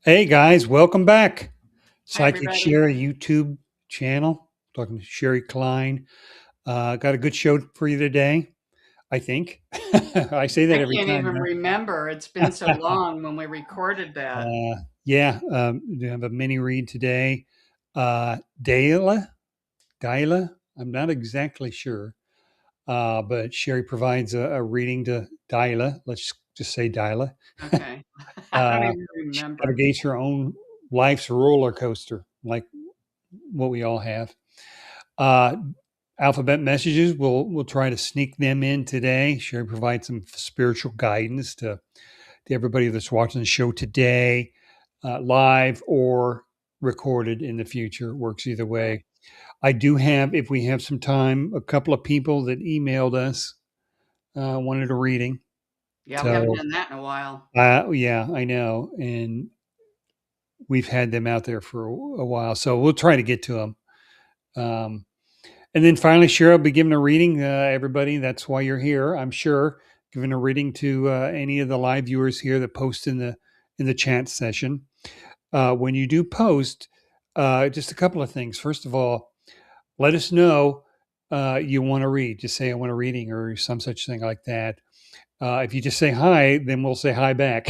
Hey guys, welcome back. Hi, Psychic everybody. Shari YouTube channel. Talking to Sherry Klein. Got a good show for you today, I think. I say that I every can't time even remember. It's been so now. long when we recorded that. Yeah, we have a mini read today. Dayla, Dyla, I'm not exactly sure, but Sherry provides a reading to Dyla. Let's just say Dyla. Okay. I don't Uh, even she remember. navigates her own life's roller coaster, like what we all have. Uh, Alphabet messages, we'll try to sneak them in today. Sherry provide some spiritual guidance to everybody that's watching the show today, live or recorded in the future. Works either Right. way. I do have, if we have some time, a couple of people that emailed us wanted a reading. Yeah, we haven't So, done that in a while. yeah, I know, and we've had them out there for a while. So we'll try to get to them. Um, And then finally, Cheryl will be giving a reading. Everybody, that's why you're here. I'm sure giving a reading to any of the live viewers here that post in the chat session. When you do post, just a couple of things. First of all, let us know you want to read. Just say I want a reading or some such thing like that. If you just say hi, then we'll say hi back.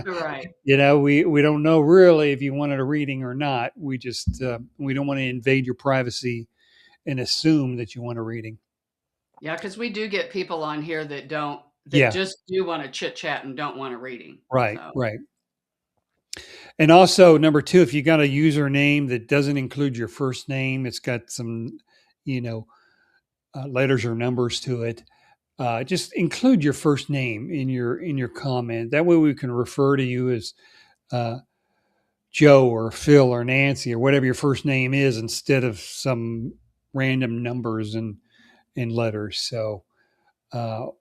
Right. We don't know really if you wanted a reading or not. We just we don't want to invade your privacy and assume that you want a reading. Yeah, because we do get people on here that Yeah, just do want to chit chat and don't want a reading. right, So, right. And also, number two, if you got a username that doesn't include your first name, it's got some, you know, letters or numbers to it. Just include your first name in your comment. That way, we can refer to you as uh, Joe or Phil or Nancy or whatever your first name is, instead of some random numbers and letters. So,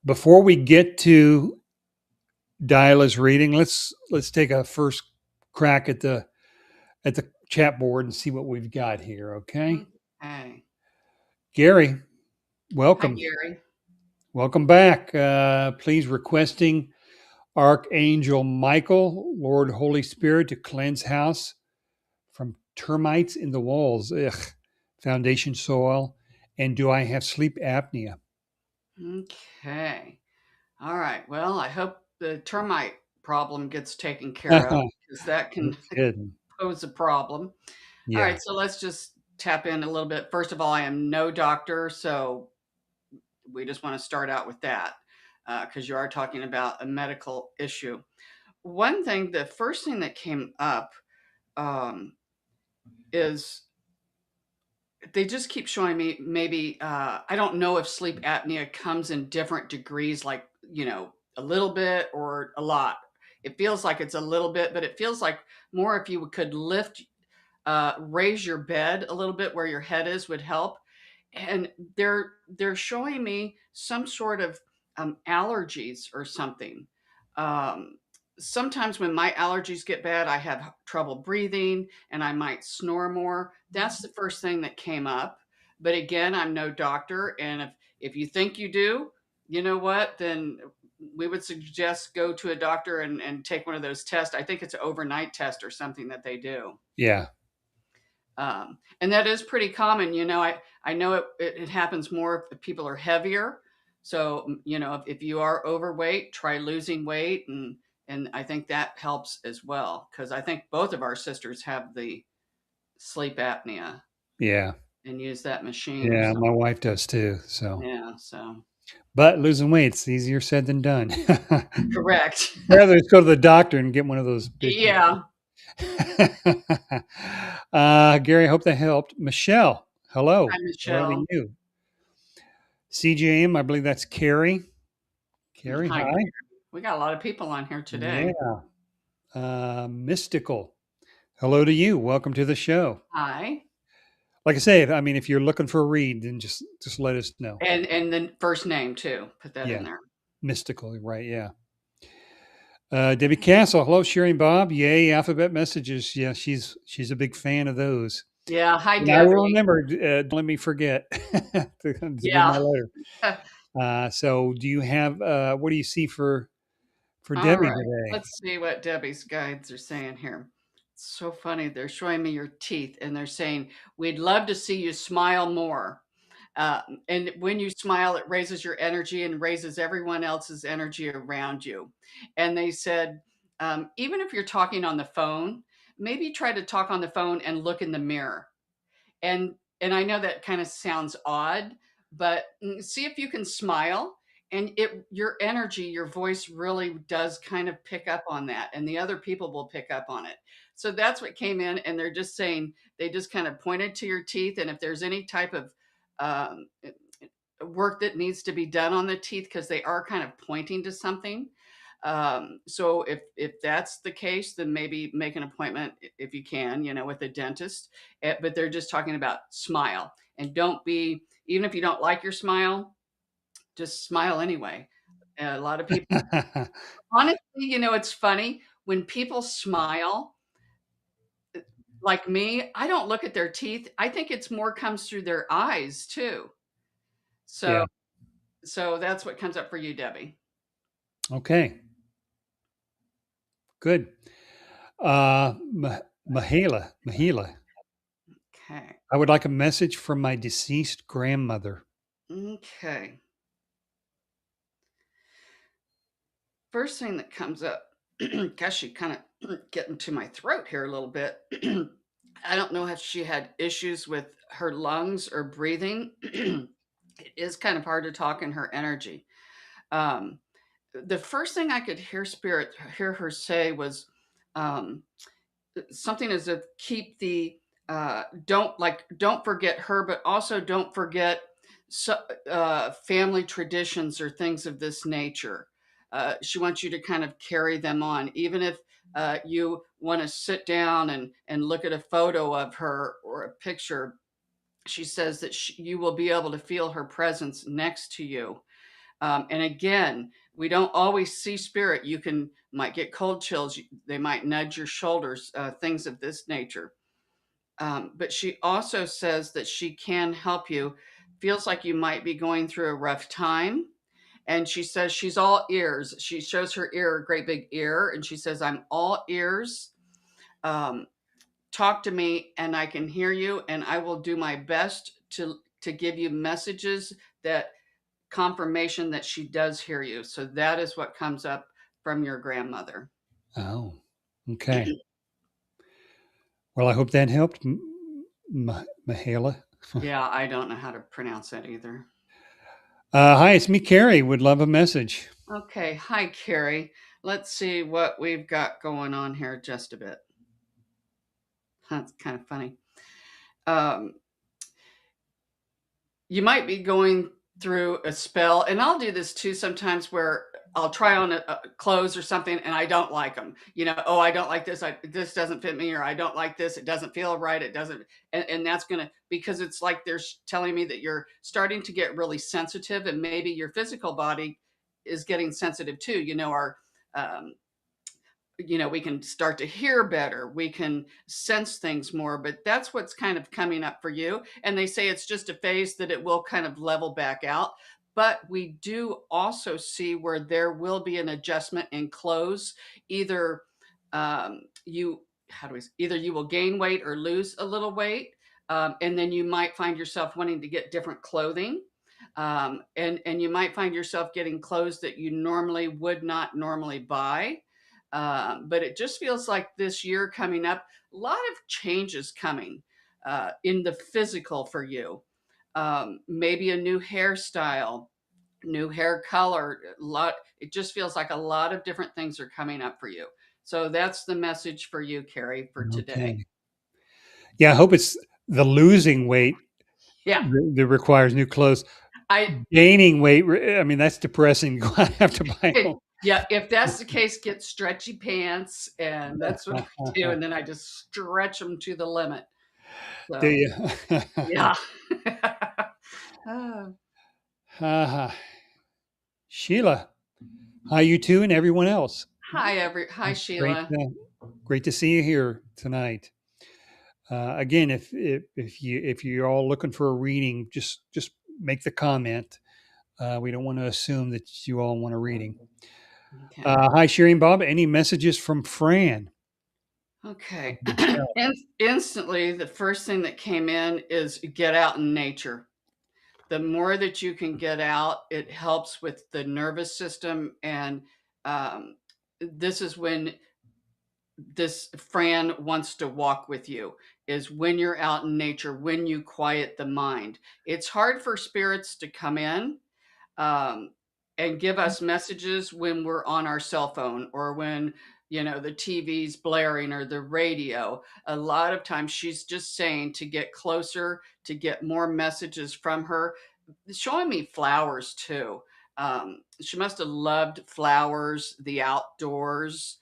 before we get to Diala's reading, let's take a first crack at the chat board and see what we've got here. Okay, okay. Gary, Hi, welcome, Gary. welcome back. Please requesting Archangel Michael, Lord Holy Spirit, to cleanse house from termites in the walls, foundation soil, and do I have sleep apnea? Okay. All right. Well, I hope the termite problem gets taken care of No because that can kidding. pose a problem. All Yeah, right. So let's just tap in a little bit. First of all, I am no doctor. So we just want to start out with that because you are talking about a medical issue. One thing, the first thing that came up um, is they just keep showing me maybe, I don't know if sleep apnea comes in different degrees, like, a little bit or a lot. It feels like it's a little bit, but it feels like more if you could raise your bed a little bit where your head is would help. And they're showing me some sort of allergies or something. Um, Sometimes when my allergies get bad, I have trouble breathing and I might snore more. That's the first thing that came up. But again, I'm no doctor, and if you think you do, you know what? Then we would suggest go to a doctor and take one of those tests. I think it's an overnight test or something that they do. yeah, And that is pretty common. I know it happens more if people are heavier. So, if you are overweight, try losing weight. And I think that helps as well. Cause I think both of our sisters have the sleep apnea yeah, and use that machine or yeah. something. My wife does too. So, Yeah. So but losing weight's easier said than done. correct. Rather just go to the doctor and get one of those big. Yeah. Gary, I hope that helped. Michelle, Hi, hello. Hello to Michelle. you. CJM, I believe that's Carrie. Carrie, Hi, hi. Gary. We got a lot of people on here today. Yeah. Mystical. Hello to you. Welcome to the show. Hi. Like I say, I mean, if you're looking for a read, then just let us know. And then first name too. Put that in Yeah. there. Mystical, right? Yeah. Debbie Castle, hello, Sherry and Bob. Yay, alphabet messages. Yeah, she's a big fan of those. Yeah. Hi, And I will Debbie. remember. Don't let me forget to do my Yeah. letter. So, do you have? What do you see for All Debbie right. today? Let's see what Debbie's guides are saying here. So funny. They're showing me your teeth and they're saying, we'd love to see you smile more. And when you smile, it raises your energy and raises everyone else's energy around you. And they said, even if you're talking on the phone, maybe try to talk on the phone and look in the mirror. And I know that kind of sounds odd, but see if you can smile, and it your energy, your voice really does kind of pick up on that, and the other people will pick up on it. So that's what came in, and they're just saying they just kind of pointed to your teeth, and if there's any type of um, work that needs to be done on the teeth, because they are kind of pointing to something. So if that's the case, then maybe make an appointment if you can, with a dentist. But they're just talking about smile, and don't be, even if you don't like your smile, just smile anyway. A lot of people, honestly, it's funny when people smile like me. I don't look at their teeth. I think it's more comes through their eyes too. So Yeah. so that's what comes up for you, Debbie. Okay. Good. Mahela. Okay. I would like a message from my deceased grandmother. Okay. First thing that comes up, gosh, you kind of getting to my throat here a little bit. I don't know if she had issues with her lungs or breathing. It is kind of hard to talk in her energy. Um, the first thing I could hear her say was, um, something as if keep the don't forget her, but also don't forget so, family traditions or things of this nature. She wants you to kind of carry them on, even if you want to sit down and look at a photo of her or a picture. She says that you will be able to feel her presence next to you. And again, we don't always see spirit. You might get cold chills. They might nudge your shoulders, things of this nature. But she also says that she can help you. Feels like you might be going through a rough time. And she says she's all ears. She shows her ear, a great big ear, and she says, I'm all ears. Um, Talk to me and I can hear you, and I will do my best to give you messages that confirmation that she does hear you. So that is what comes up from your grandmother. Oh, okay. Well, I hope that helped, Mahela. Yeah, I don't know how to pronounce that either. Hi, it's me, Carrie. Would love a message. Okay, hi Carrie. Let's see what we've got going on here just a bit. That's kind of funny. Um, you might be going through a spell, and I'll do this too sometimes, where I'll try on clothes or something and I don't like them. Oh, I don't like this. This doesn't fit me, or I don't like this. It doesn't feel right. It doesn't, and that's gonna, because it's like they're telling me that you're starting to get really sensitive, and maybe your physical body is getting sensitive too. Our um, we can start to hear better, we can sense things more, but that's what's kind of coming up for you. And they say it's just a phase, that it will kind of level back out. But we do also see where there will be an adjustment in clothes. Either you how do we either you will gain weight or lose a little weight, and then you might find yourself wanting to get different clothing, and you might find yourself getting clothes that you normally would not normally buy. But it just feels like this year coming up, a lot of changes coming in the physical for you. Maybe a new hairstyle, new hair color. A lot. It just feels like a lot of different things are coming up for you. So that's the message for you, Carrie, for today. Okay. Yeah, I hope it's the losing weight Yeah, that requires new clothes. I Gaining weight, I mean, that's depressing. I have to buy it, them. yeah. If that's the case, get stretchy pants, and that's what I do. And then I just stretch them to the limit. Do So you? yeah. Oh. Sheila, hi, you two, and everyone else. Hi Great, Sheila. great to see you here tonight. Again, if you're all looking for a reading, just make the comment. We don't want to assume that you all want a reading. Okay. Hi, Sherry and Bob. Any messages from Fran? Okay. Michelle. Instantly, the first thing that came in is get out in nature. The more that you can get out, it helps with the nervous system. And um, this is when this Fran wants to walk with you, is when you're out in nature, when you quiet the mind. It's hard for spirits to come in um, and give us messages when we're on our cell phone or when the TV's blaring or the radio. A lot of times she's just saying to get closer, to get more messages from her, showing me flowers too. She must have loved flowers, the outdoors.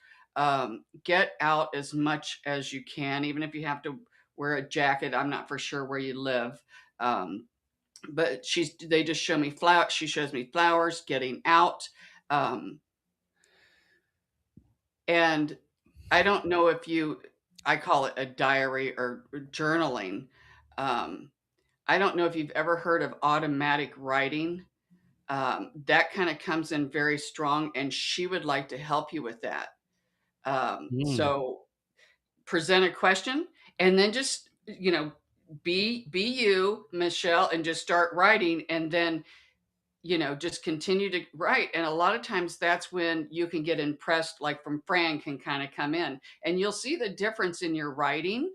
Get out as much as you can, even if you have to wear a jacket. I'm not for sure where you live. But they just show me flowers. She shows me flowers, getting out. Um, and I don't know if I call it a diary or journaling. Um, I don't know if you've ever heard of automatic writing. That kind of comes in very strong, and she would like to help you with that. Mm. So present a question, and then just be you, Michelle, and just start writing, and then just continue to write. And a lot of times that's when you can get impressed, like from Fran can kind of come in, and you'll see the difference in your writing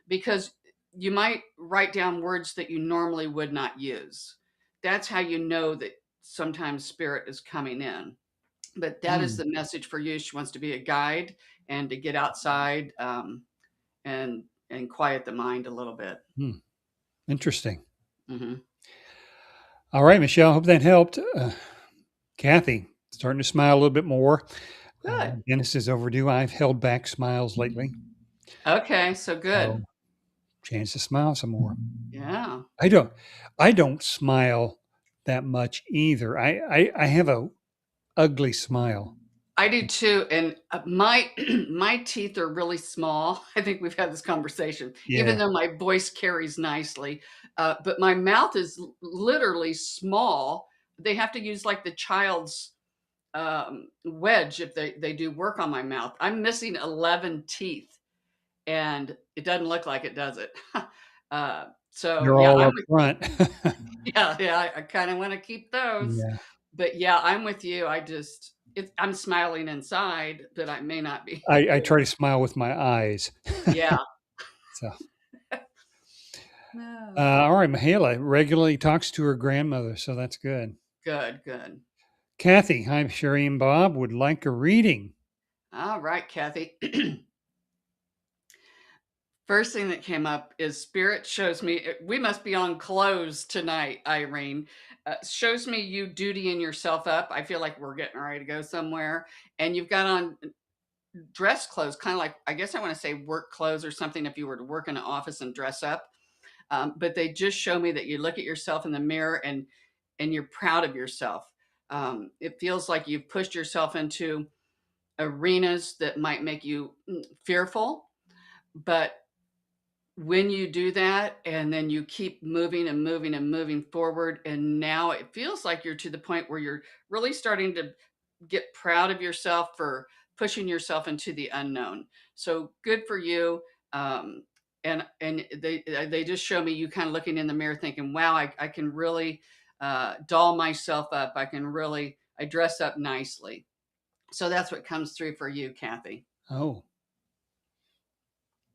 because you might write down words that you normally would not use. That's how you know that sometimes spirit is coming in. But that is Mm. the message for you. She wants to be a guide and to get outside and quiet the mind a little bit. Mm. Interesting. Hmm. All right, Michelle. Hope that helped. Kathy, starting to smile a little bit more. Good. Dennis is overdue. I've held back smiles lately, Okay, so so good. chance to smile some more. Yeah. I don't. I don't smile that much either. I have a ugly smile. I do too, and my my teeth are really small. I think we've had this conversation, even Yeah. though my voice carries nicely, but my mouth is literally small. They have to use like the child's wedge if they do work on my mouth. I'm missing 11 teeth, and it doesn't look like it, does it? So You're yeah, all I'm up front. yeah, yeah. I kind of want to keep those, Yeah. but yeah, I'm with you. I'm smiling inside, but I may not be. I try to smile with my eyes. Yeah. So, No. all right, Michaela regularly talks to her grandmother, so that's good. Good, good. Kathy, hi, Sherry and Bob would like a reading. All right, Kathy. First thing that came up is spirit shows me we must be on close tonight, Irene. Shows me you dutying yourself up. I feel like we're getting ready to go somewhere, and you've got on dress clothes, kind of like I guess I want to say work clothes or something. If you were to work in an office and dress up, but they just show me that you look at yourself in the mirror and you're proud of yourself. It feels like you've pushed yourself into arenas that might make you fearful, but when you do that and then you keep moving and moving and moving forward, and now it feels like you're to the point where you're really starting to get proud of yourself for pushing yourself into the unknown. So good for you. And they just show me you kind of looking in the mirror thinking, wow, I can really doll myself up. I dress up nicely. So that's what comes through for you, Kathy. Oh,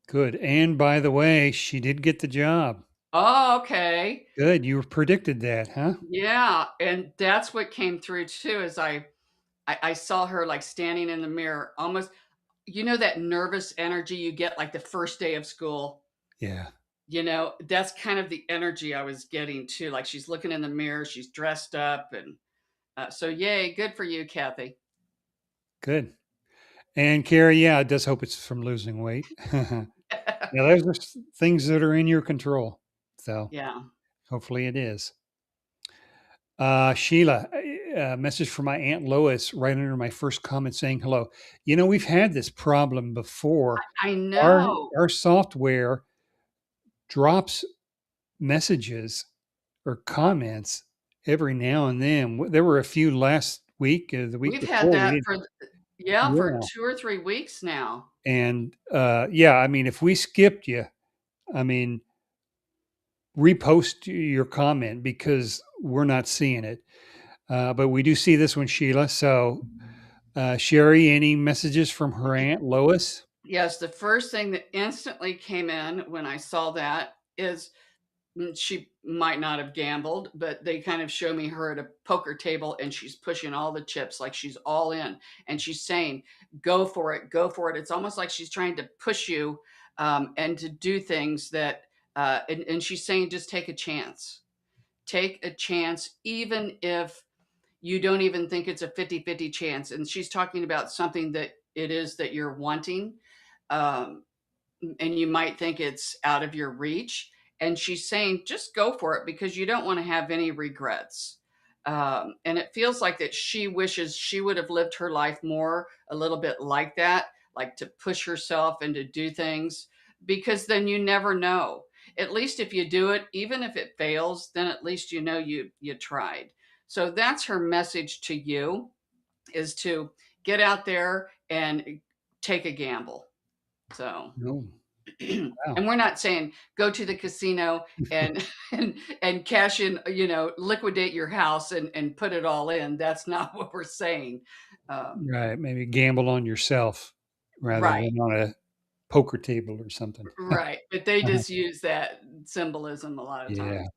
good. And by the way, she did get the job. Oh, okay. Good. You predicted that, huh? Yeah. And that's what came through too, is I saw her like standing in the mirror, almost, that nervous energy you get like the first day of school. Yeah. That's kind of the energy I was getting too. Like she's looking in the mirror, she's dressed up, and so yay, good for you, Kathy. Good. And Carrie, yeah, I just hope it's from losing weight. Yeah, those are things that are in your control. So Yeah. hopefully it is. Sheila, a message from my Aunt Lois right under my first comment saying hello. We've had this problem before. I Our know. our software drops messages or comments every now and then. There were a few last week, the week We've had before. We that did, for, yeah, for yeah, 2 or 3 weeks now. And yeah, I mean, if we skipped you, I mean, repost your comment because we're not seeing it. But we do see this one, Sheila. So, Sherry, any messages from her aunt Lois? Yes, the first thing that instantly came in when I saw that is she might not have gambled, but they kind of show me her at a poker table and she's pushing all the chips like she's all in. And she's saying, go for it, go for it. It's almost like she's trying to push you and to do things that, and she's saying, just take a chance. Take a chance, even if you don't even think it's a 50-50 chance. And she's talking about something that it is that you're wanting. Um, and you might think it's out of your reach. And she's saying, just go for it because you don't want to have any regrets. And it feels like that she wishes she would have lived her life more a little bit like that, like to push herself and to do things, because then you never know. At least if you do it, even if it fails, then at least you know you tried. So that's her message to you, is to get out there and take a gamble. So No. and Wow. we're not saying go to the casino and and cash in, liquidate your house and put it all in. That's not what we're saying. um, Right. Maybe gamble on yourself rather right, than on a poker table or something. right, but they Uh-huh. just use that symbolism a lot of Yeah. times.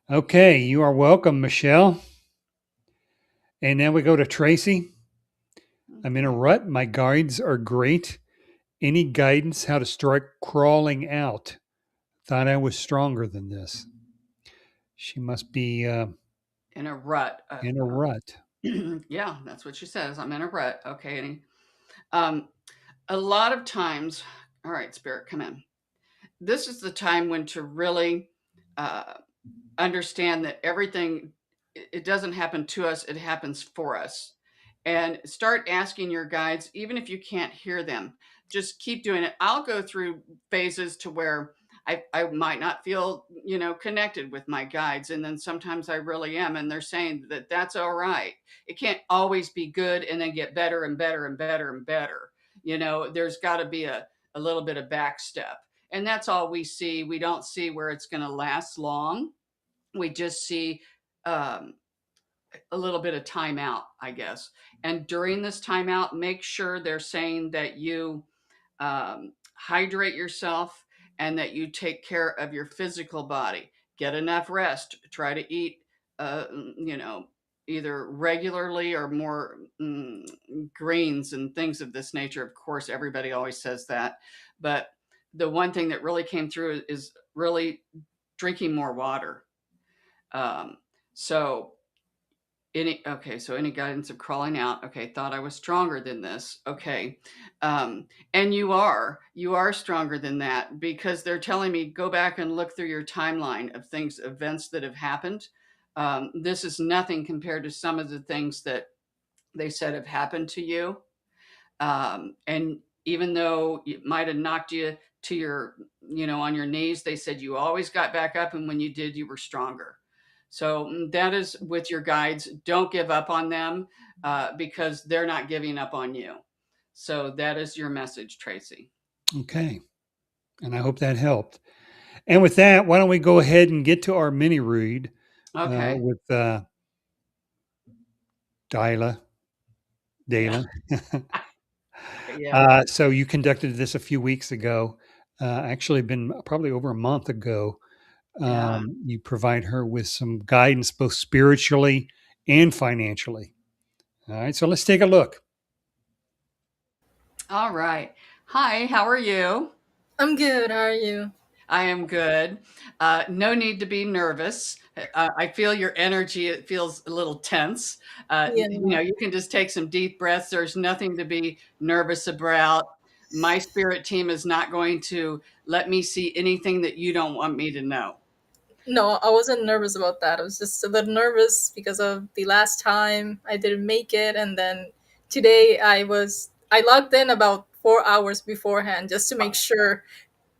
Okay. You are welcome, Michelle. And now we go to Tracy. I'm in a Okay. rut. My guides are great. Any guidance how to start crawling out? Thought I was stronger than this. She must be In a rut. in a rut. Yeah, that's what she says. I'm in a rut. Okay. Um, a lot of times, all right, spirit, come in. This is the time when to really uh, understand that everything, it doesn't happen to us, it happens for us. And start asking your guides, even if you can't hear them, just keep doing it. I'll go through phases to where I might not feel, connected with my guides. And then sometimes I really am. And they're saying that that's all right. It can't always be good and then get better and better and better and better. There's got to be a little bit of back step. And that's all we see. We don't see where it's going to last long. We just see um, a little bit of timeout, I guess. And during this timeout, make sure they're saying that you hydrate yourself and that you take care of your physical body. Get enough rest. Try to eat, uh, you know, either regularly or more greens and things of this nature. Of course, everybody always says that. But the one thing that really came through is really drinking more water. Um, so any guidance of crawling out? Okay, thought I was stronger than this. Okay. And you are stronger than that, because they're telling me go back and look through your timeline of things, events that have happened. This is nothing compared to some of the things that they said have happened to you. And even though it might have knocked you to your, on your knees, they said you always got back up. And when you did, you were stronger. So that is with your guides. Don't give up on them because they're not giving up on you. So that is your message, Tracy. Okay. And I hope that helped. And with that, why don't we go ahead and get to our mini read Okay. with Dyla. Yeah. Dalen. Yeah. So you conducted this a few weeks ago. Actually, been probably over a month ago. Yeah. You provide her with some guidance, both spiritually and financially. All right, so let's take a look. All right. Hi, how are you? I'm good. How are you? I am good. No need to be nervous. I feel your energy. It feels a little tense. Yeah. You can just take some deep breaths. There's nothing to be nervous about. My spirit team is not going to let me see anything that you don't want me to know. No, I wasn't nervous about that. I was just a little nervous because of the last time I didn't make it, and then today I logged in about 4 hours beforehand just to make sure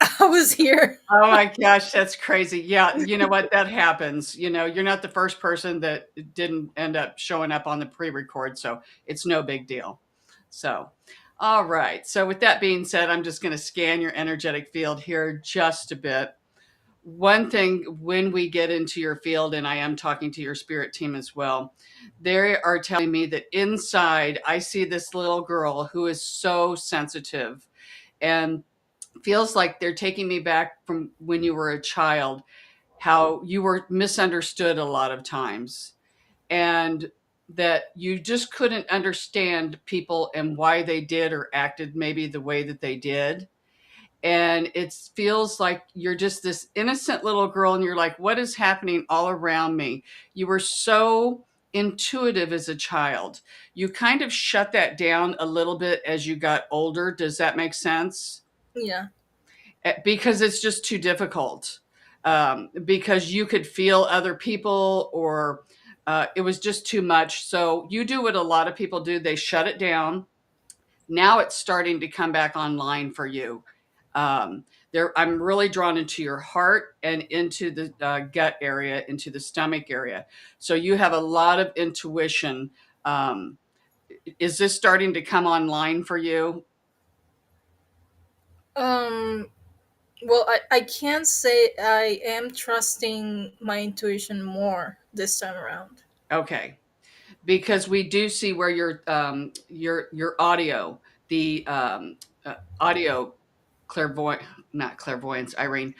I was here. Oh my gosh, that's crazy. Yeah, you know what? That happens. You're not the first person that didn't end up showing up on the pre record, so it's no big deal. So, All right. So, with that being said, I'm just going to scan your energetic field here just a bit. One thing when we get into your field, and I am talking to your spirit team as well, they are telling me that inside I see this little girl who is so sensitive and feels like they're taking me back from when you were a child, how you were misunderstood a lot of times, and that you just couldn't understand people and why they did or acted maybe the way that they did. And it feels like you're just this innocent little girl and you're like, what is happening all around me? You were so intuitive as a child. You kind of shut that down a little bit as you got older. Does that make sense? Yeah. Because it's just too difficult. Because you could feel other people, or it was just too much. So you do what a lot of people do, they shut it down. Now it's starting to come back online for you. I'm really drawn into your heart and into the gut area, into the stomach area. So you have a lot of intuition. Um, is this starting to come online for you? Um. Well, I can't say I am trusting my intuition more this time around. Okay, because we do see where your audio, the audio clairvoyant, not clairvoyance, Irene.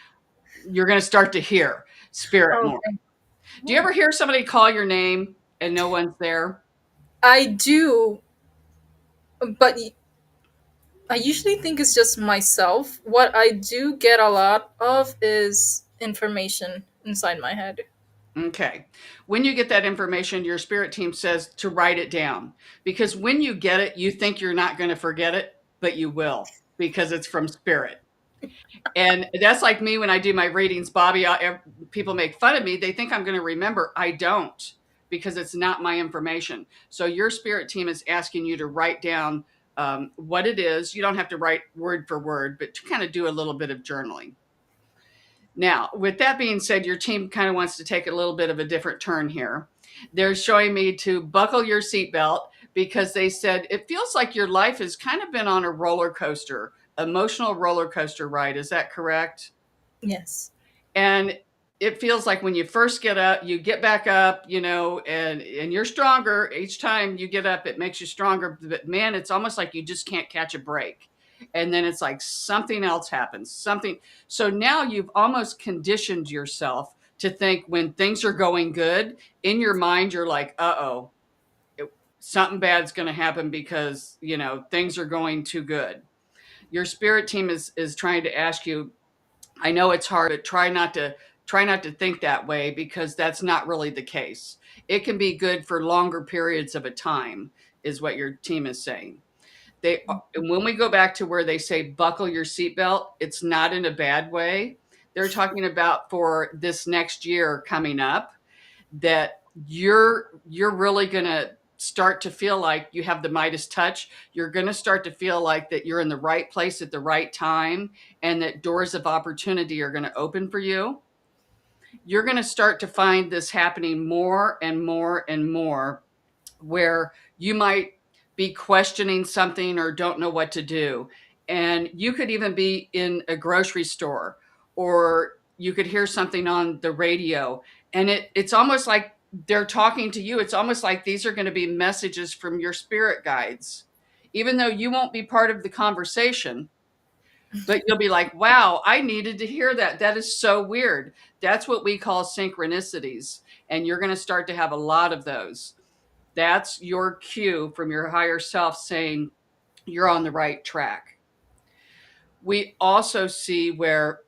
You're going to start to hear spirit more. Okay. Do you ever hear somebody call your name and no one's there? I do, but I usually think it's just myself. What I do get a lot of is information inside my head. Okay. When you get that information, your spirit team says to write it down, because when you get it, you think you're not going to forget it, but you will, because it's from spirit. And that's like me when I do my readings, Bobby. People make fun of me. They think I'm going to remember. I don't, because it's not my information. So your spirit team is asking you to write down what it is. You don't have to write word for word, but to kind of do a little bit of journaling. Now, with that being said, your team kind of wants to take a little bit of a different turn here. They're showing me to buckle your seatbelt, because they said it feels like your life has kind of been on a roller coaster, emotional roller coaster ride. Is that correct? Yes. And it feels like when you first get up, you get back up, and you're stronger each time you get up. It makes you stronger, but man, it's almost like you just can't catch a break. And then it's like something else happens, something. So now you've almost conditioned yourself to think when things are going good in your mind, you're like, uh-oh, something bad's going to happen, because things are going too good. Your spirit team is trying to ask you, I know it's hard, but try not to think that way, because that's not really the case. It can be good for longer periods of a time, is what your team is saying. And when we go back to where they say buckle your seatbelt, it's not in a bad way. They're talking about for this next year coming up, that you're really going to start to feel like you have the Midas touch. You're going to start to feel like that you're in the right place at the right time, and that doors of opportunity are going to open for you. You're going to start to find this happening more and more and more, where you might be questioning something or don't know what to do. And you could even be in a grocery store, or you could hear something on the radio, and it's almost like they're talking to you. It's almost like these are going to be messages from your spirit guides, even though you won't be part of the conversation. But you'll be like, wow, I needed to hear that. That is so weird. That's what we call synchronicities. And you're going to start to have a lot of those. That's your cue from your higher self saying you're on the right track. We also see where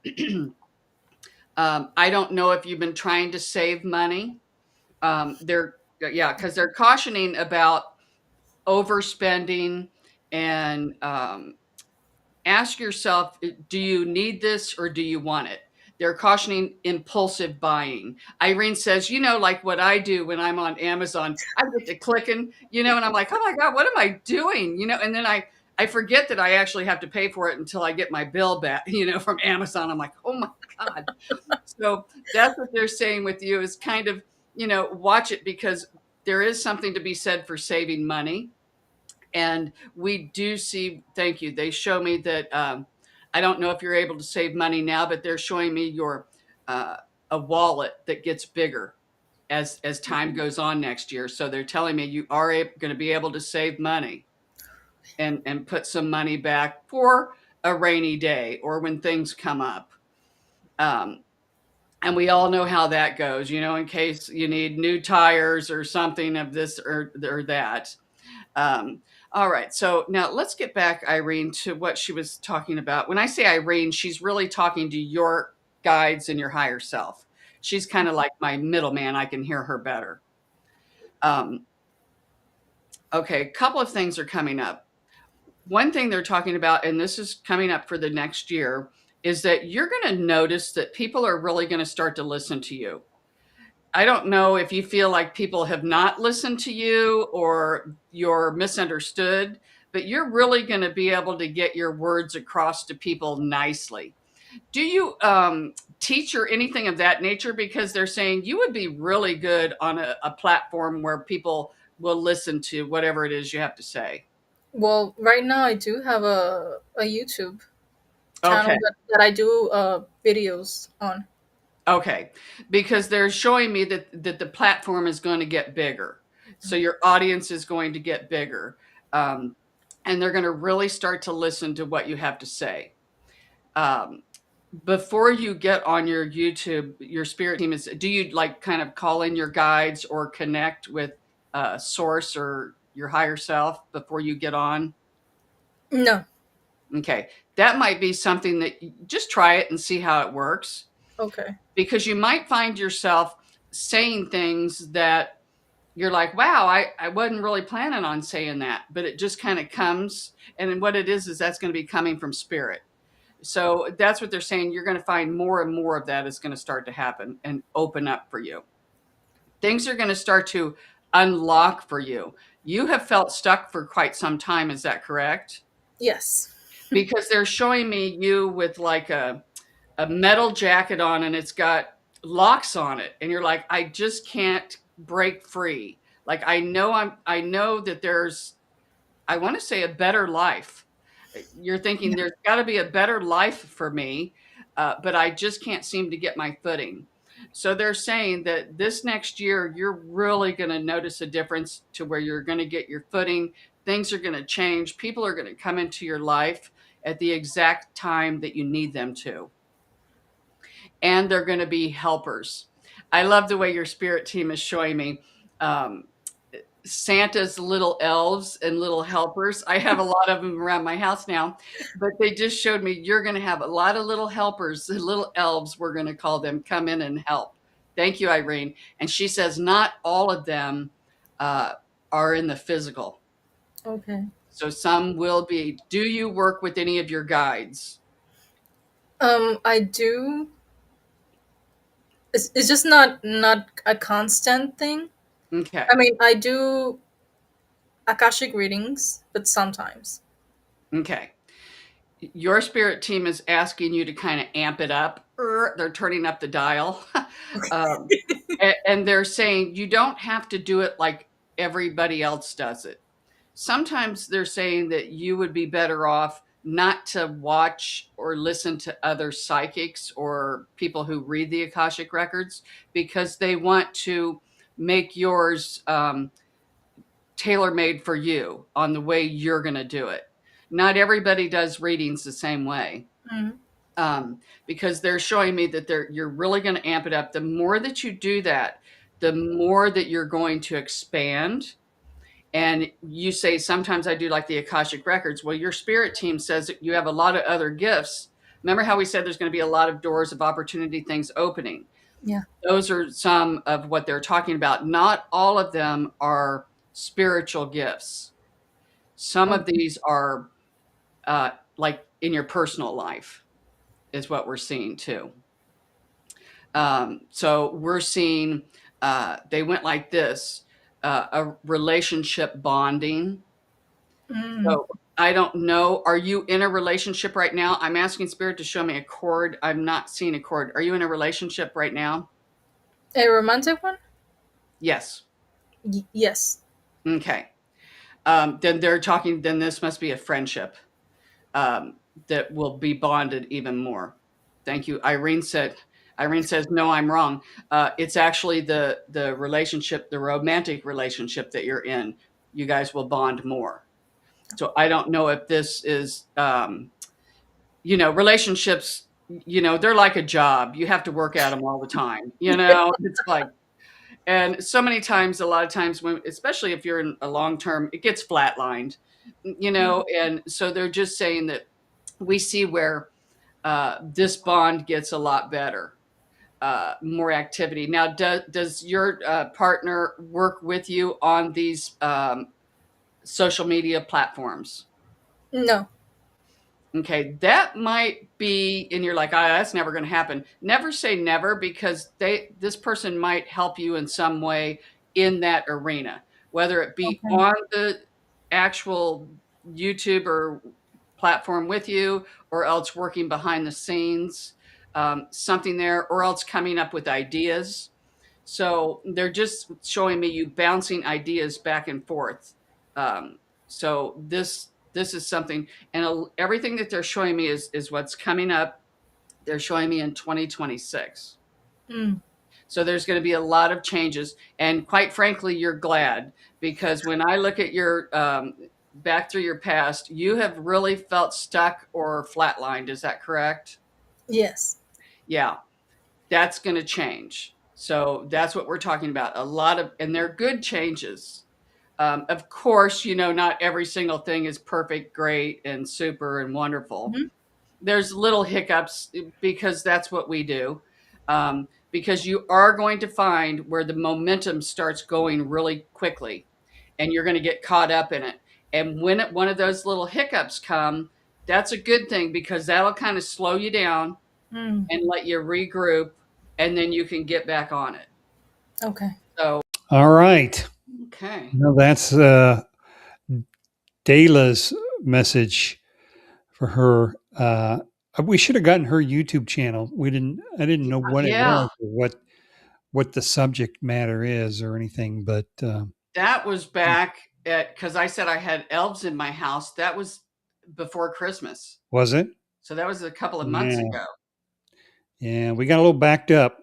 I don't know if you've been trying to save money. Because they're cautioning about overspending, and ask yourself, do you need this or do you want it? They're cautioning impulsive buying. Irene says, like what I do when I'm on Amazon, I get to clicking, and I'm like, oh my God, what am I doing? And then I forget that I actually have to pay for it until I get my bill back, from Amazon. I'm like, oh my God. So that's what they're saying with you, is kind of, watch it, because there is something to be said for saving money. And we do see, thank you, they show me that, I don't know if you're able to save money now, but they're showing me your a wallet that gets bigger as time goes on next year. So they're telling me you are going to be able to save money and put some money back for a rainy day or when things come up. Um, and we all know how that goes, in case you need new tires or something of this or that. Um, all right. So now let's get back, Irene, to what she was talking about. When I say Irene, she's really talking to your guides and your higher self. She's kind of like my middleman. I can hear her better. Um, okay. A couple of things are coming up. One thing they're talking about, and this is coming up for the next year, is that you're going to notice that people are really going to start to listen to you. I don't know if you feel like people have not listened to you or you're misunderstood, but you're really going to be able to get your words across to people nicely. Do you teach or anything of that nature? Because they're saying you would be really good on a platform where people will listen to whatever it is you have to say. Well, right now I do have a YouTube channel Okay. that I do videos on. Okay, because they're showing me that the platform is going to get bigger, so your audience is going to get bigger, um, and they're going to really start to listen to what you have to say. Um, before you get on your YouTube, your spirit team is. Do you like kind of call in your guides or connect with source or your higher self before you get on? No. Okay, that might be something that just try it and see how it works. Okay. Because you might find yourself saying things that you're like, wow, I wasn't really planning on saying that, but it just kind of comes. And what it is that's going to be coming from spirit. So that's what they're saying. You're going to find more and more of that is going to start to happen and open up for you. Things are going to start to unlock for you. You have felt stuck for quite some time. Is that correct? Yes. Because they're showing me you with like a metal jacket on and it's got locks on it and you're like, I just can't break free. Like I know that there's, I want to say, a better life. You're thinking Yeah. there's got to be a better life for me, but I just can't seem to get my footing. So they're saying that this next year you're really going to notice a difference to where you're going to get your footing. Things are going to change. People are going to come into your life at the exact time that you need them to, and they're going to be helpers. I love the way your spirit team is showing me um, Santa's little elves and little helpers. I have a lot of them around my house now, but they just showed me you're going to have a lot of little helpers, little elves, we're going to call them, come in and help. Thank you, Irene. And she says not all of them uh, are in the physical. Okay. So some will be. Do you work with any of your guides? I do. It's just not a constant thing. Okay. I mean, I do akashic readings, but sometimes. Okay. Your spirit team is asking you to kind of amp it up. They're turning up the dial. um, and they're saying you don't have to do it like everybody else does it. Sometimes they're saying that you would be better off not to watch or listen to other psychics or people who read the Akashic records because they want to make yours tailor made for you on the way you're going to do it. Not everybody does readings the same way. Mhm. Because they're showing me that you're really going to amp it up. The more that you do that, the more that you're going to expand. And you say, sometimes I do like the Akashic records. Well, your spirit team says that you have a lot of other gifts. Remember how we said there's going to be a lot of doors of opportunity, things opening. Yeah. Those are some of what they're talking about. Not all of them are spiritual gifts. Some of Okay. these are like in your personal life is what we're seeing too. So we're seeing they went like this, a relationship bonding. Mm. So I don't know. Are you in a relationship right now? I'm asking Spirit to show me a cord. I'm not seeing a cord. Are you in a relationship right now? A romantic one? Yes. Yes. Okay. then they're talking, then this must be a friendship that will be bonded even more. Thank you. Irene says, no, I'm wrong. It's actually the relationship, the romantic relationship that you're in. You guys will bond more. So I don't know if this is, relationships, they're like a job. You have to work at them all the time. It's like, and so many times, a lot of times when, especially if you're in a long term, it gets flatlined, and so they're just saying that we see where this bond gets a lot better, more activity. Now, does your partner work with you on these social media platforms? No. Okay, that might be, and you're like, that's never going to happen. Never say never, because this person might help you in some way in that arena, whether it be Okay. on the actual YouTube or platform with you, or else working behind the scenes, something there, or else coming up with ideas. So they're just showing me you bouncing ideas back and forth. So this is something, and everything that they're showing me is what's coming up. They're showing me in 2026. Mm. So there's going to be a lot of changes, and quite frankly, you're glad, because when I look at your back through your past, you have really felt stuck or flatlined. Is that correct? Yes. Yeah, that's going to change. So that's what we're talking about. A lot of, and they're good changes. Of course, not every single thing is perfect, great, and super and wonderful. Hmm. There's little hiccups, because that's what we do. Because you are going to find where the momentum starts going really quickly, and you're going to get caught up in it. And when one of those little hiccups come, that's a good thing, because that'll kind of slow you down Mm. and let you regroup, and then you can get back on it. Okay. So, All right. okay. Well, that's Dayla's message for her. We should have gotten her YouTube channel. We didn't. I didn't know what it Yeah, was or what the subject matter is or anything. But that was back because I said I had elves in my house. That was before Christmas. was it? So that was a couple of months Yeah, ago. yeah. We got a little backed up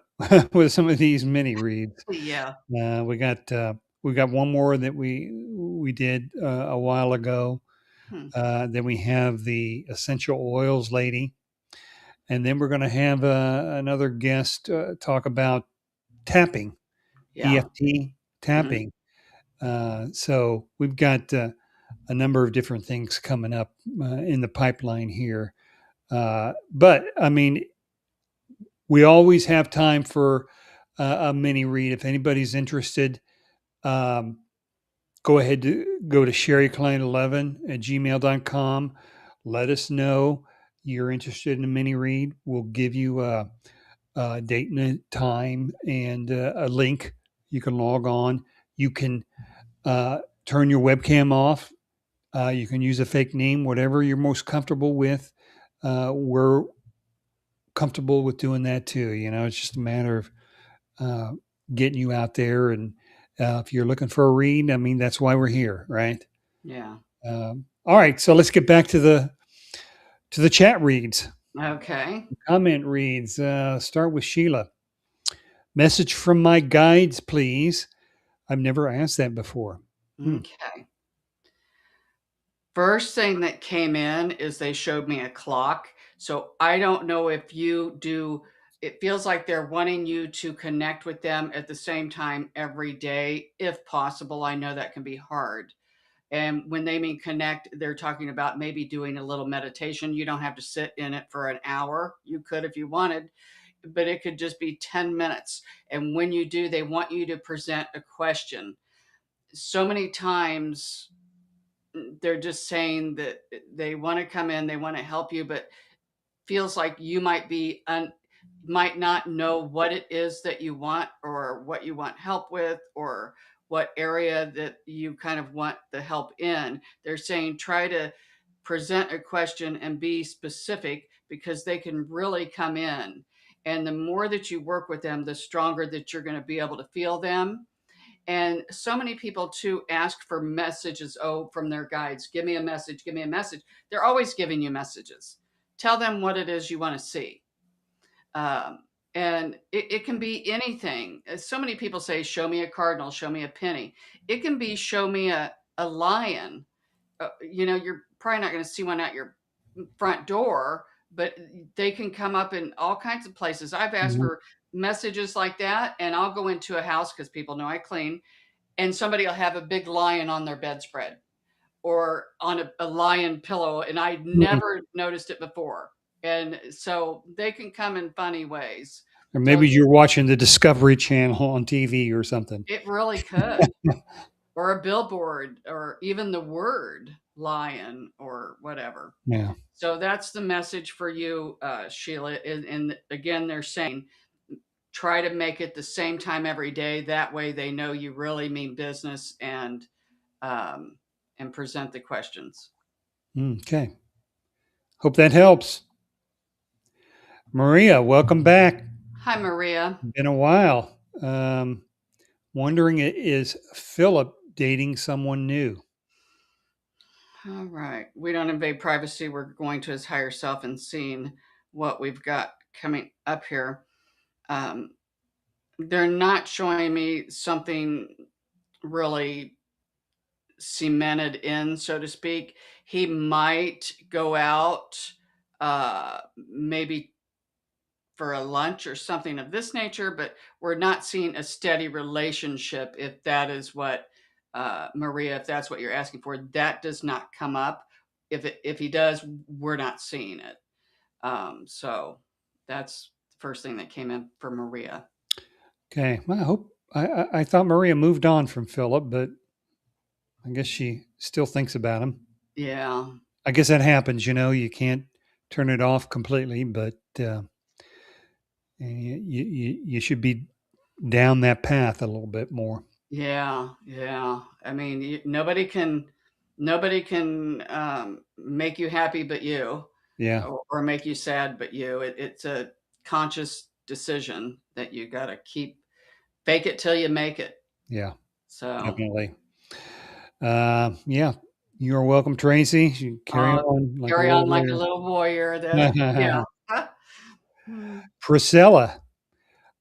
with some of these mini reads. Yeah. We got one more that we did a while ago. Hmm. Then we have the essential oils lady, and then we're going to have another guest talk about tapping, Yeah. EFT Mhm. tapping. So we've got a number of different things coming up in the pipeline here. But I mean, we always have time for a mini read. If anybody's interested, um, go ahead to go to sherryklein11@gmail.com. Let us know you're interested in a mini read. We'll give you a date and a time and a link. You can log on. You can turn your webcam off. You can use a fake name, whatever you're most comfortable with. We're comfortable with doing that too. It's just a matter of uh, getting you out there. And if you're looking for a read, I mean, that's why we're here, right? Yeah. All right, so let's get back to the chat reads, Okay. comment reads. Start with Sheila. Message from my guides, please. I've never asked that before. Okay. First thing that came in is they showed me a clock. So I don't know if you do, it feels like they're wanting you to connect with them at the same time every day, if possible. I know that can be hard. And when they mean connect, they're talking about maybe doing a little meditation. You don't have to sit in it for an hour. You could if you wanted, but it could just be 10 minutes. And when you do, they want you to present a question. So many times they're just saying that they want to come in, they want to help you, but feels like you might not know what it is that you want, or what you want help with, or what area that you kind of want the help in. They're saying try to present a question and be specific, because they can really come in. And the more that you work with them, the stronger that you're going to be able to feel them. And so many people too ask for messages, from their guides. Give me a message, give me a message. They're always giving you messages. Tell them what it is you want to see. Um, and it can be anything. So many people say, show me a cardinal, show me a penny. It can be, show me a lion. You're probably not going to see one at your front door, but they can come up in all kinds of places. I've asked Mhm. for messages like that, and I'll go into a house because people know I clean, and somebody will have a big lion on their bedspread or on a lion pillow, and I'd Mhm. never noticed it before. And so they can come in funny ways. Or So maybe you're watching the Discovery Channel on TV or something. it really could. Or a billboard, or even the word lion or whatever. Yeah. So that's the message for you, Sheila. And again, they're saying try to make it the same time every day. That way they know you really mean business, um, and present the questions. Okay. Hope that helps. Maria, welcome back. Hi, Maria. Been a while. Wondering, is Philip dating someone new? All right. We don't invade privacy. We're going to his higher self and seeing what we've got coming up here. Um, they're not showing me something really cemented in, so to speak. He might go out, maybe for a lunch or something of this nature, but we're not seeing a steady relationship. If that is what, Maria, if that's what you're asking for, that does not come up. If he does, we're not seeing it. So that's the first thing that came in for Maria. Okay. Well, I thought Maria moved on from Philip, but I guess she still thinks about him. Yeah. I guess that happens. You can't turn it off completely, but you should be down that path a little bit more. Yeah, yeah. I mean, nobody can make you happy but you, Yeah. or make you sad but you. It's a conscious decision that you got to keep. Fake it till you make it. Yeah. So, Definitely. Yeah. You're welcome, Tracy. You carry uh, on like a carry little on like a little warrior. Yeah. warrior. Hmm. Priscilla,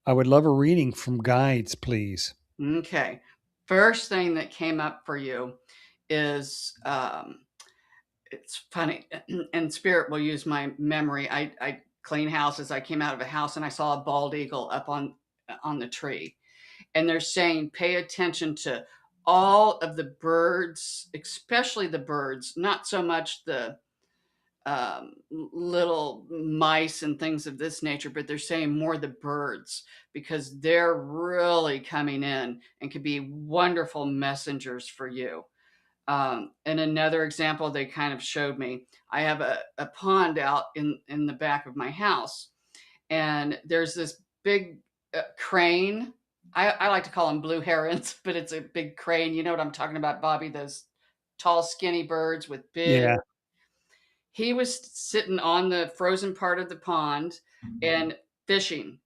I would love a reading from guides, please. Okay. First thing that came up for you is, it's funny, and spirit will use my memory. I clean houses. I came out of a house and I saw a bald eagle up on the tree, and they're saying pay attention to all of the birds, especially the birds, not so much the, little mice and things of this nature, but they're saying more the birds, because they're really coming in and could be wonderful messengers for you. And another example they kind of showed me, I have a pond out in the back of my house, and there's this big, crane. I like to call them blue herons, but it's a big crane. You know what I'm talking about, Bobby? Those tall, skinny birds with big. Yeah. He was sitting on the frozen part of the pond and fishing,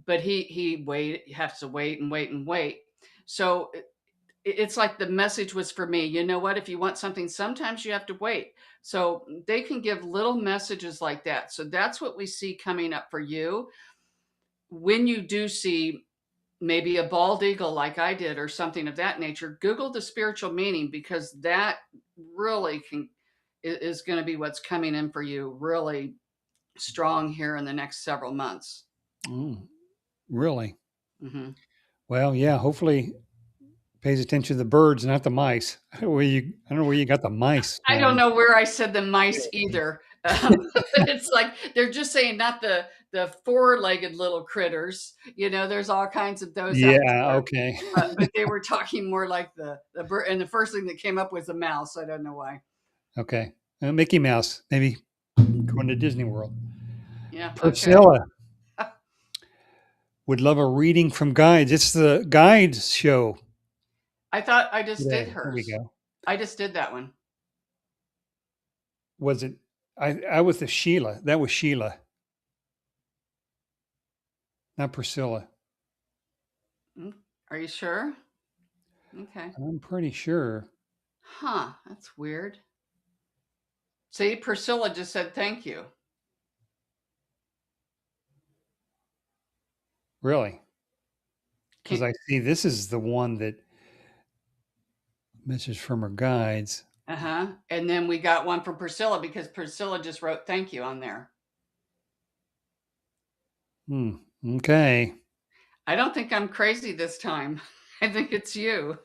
but he has to wait and wait and wait. So it's like the message was for me. You know what? If you want something, sometimes you have to wait. So they can give little messages like that. So that's what we see coming up for you. When you do see maybe a bald eagle like I did or something of that nature, Google the spiritual meaning, because that really is going to be what's coming in for you really strong here in the next several months. Mm, really? Hmm. Well, yeah. Hopefully, pays attention to the birds, not the mice. I don't know where you got the mice I don't from. know where I said the mice either. But it's like they're just saying not the four-legged little critters. There's all kinds of those out Yeah. there. Okay. But they were talking more like the bird, and the first thing that came up was a mouse. I don't know why. Okay. Mickey Mouse, maybe going to Disney World. Yeah. Okay. Priscilla would love a reading from guides. It's the guides show I thought I just did today. There we hers. go. I just did that one. Was it? I was the Sheila. That was Sheila, not Priscilla. Mm, are you sure? Okay. I'm pretty sure. Huh. That's weird. See, Priscilla just said thank you. Really. Because Can, I see this is the one that message from her guides. uh-huh. And then we got one from Priscilla because Priscilla just wrote thank you on there. Okay. I don't think I'm crazy this time. I think it's you.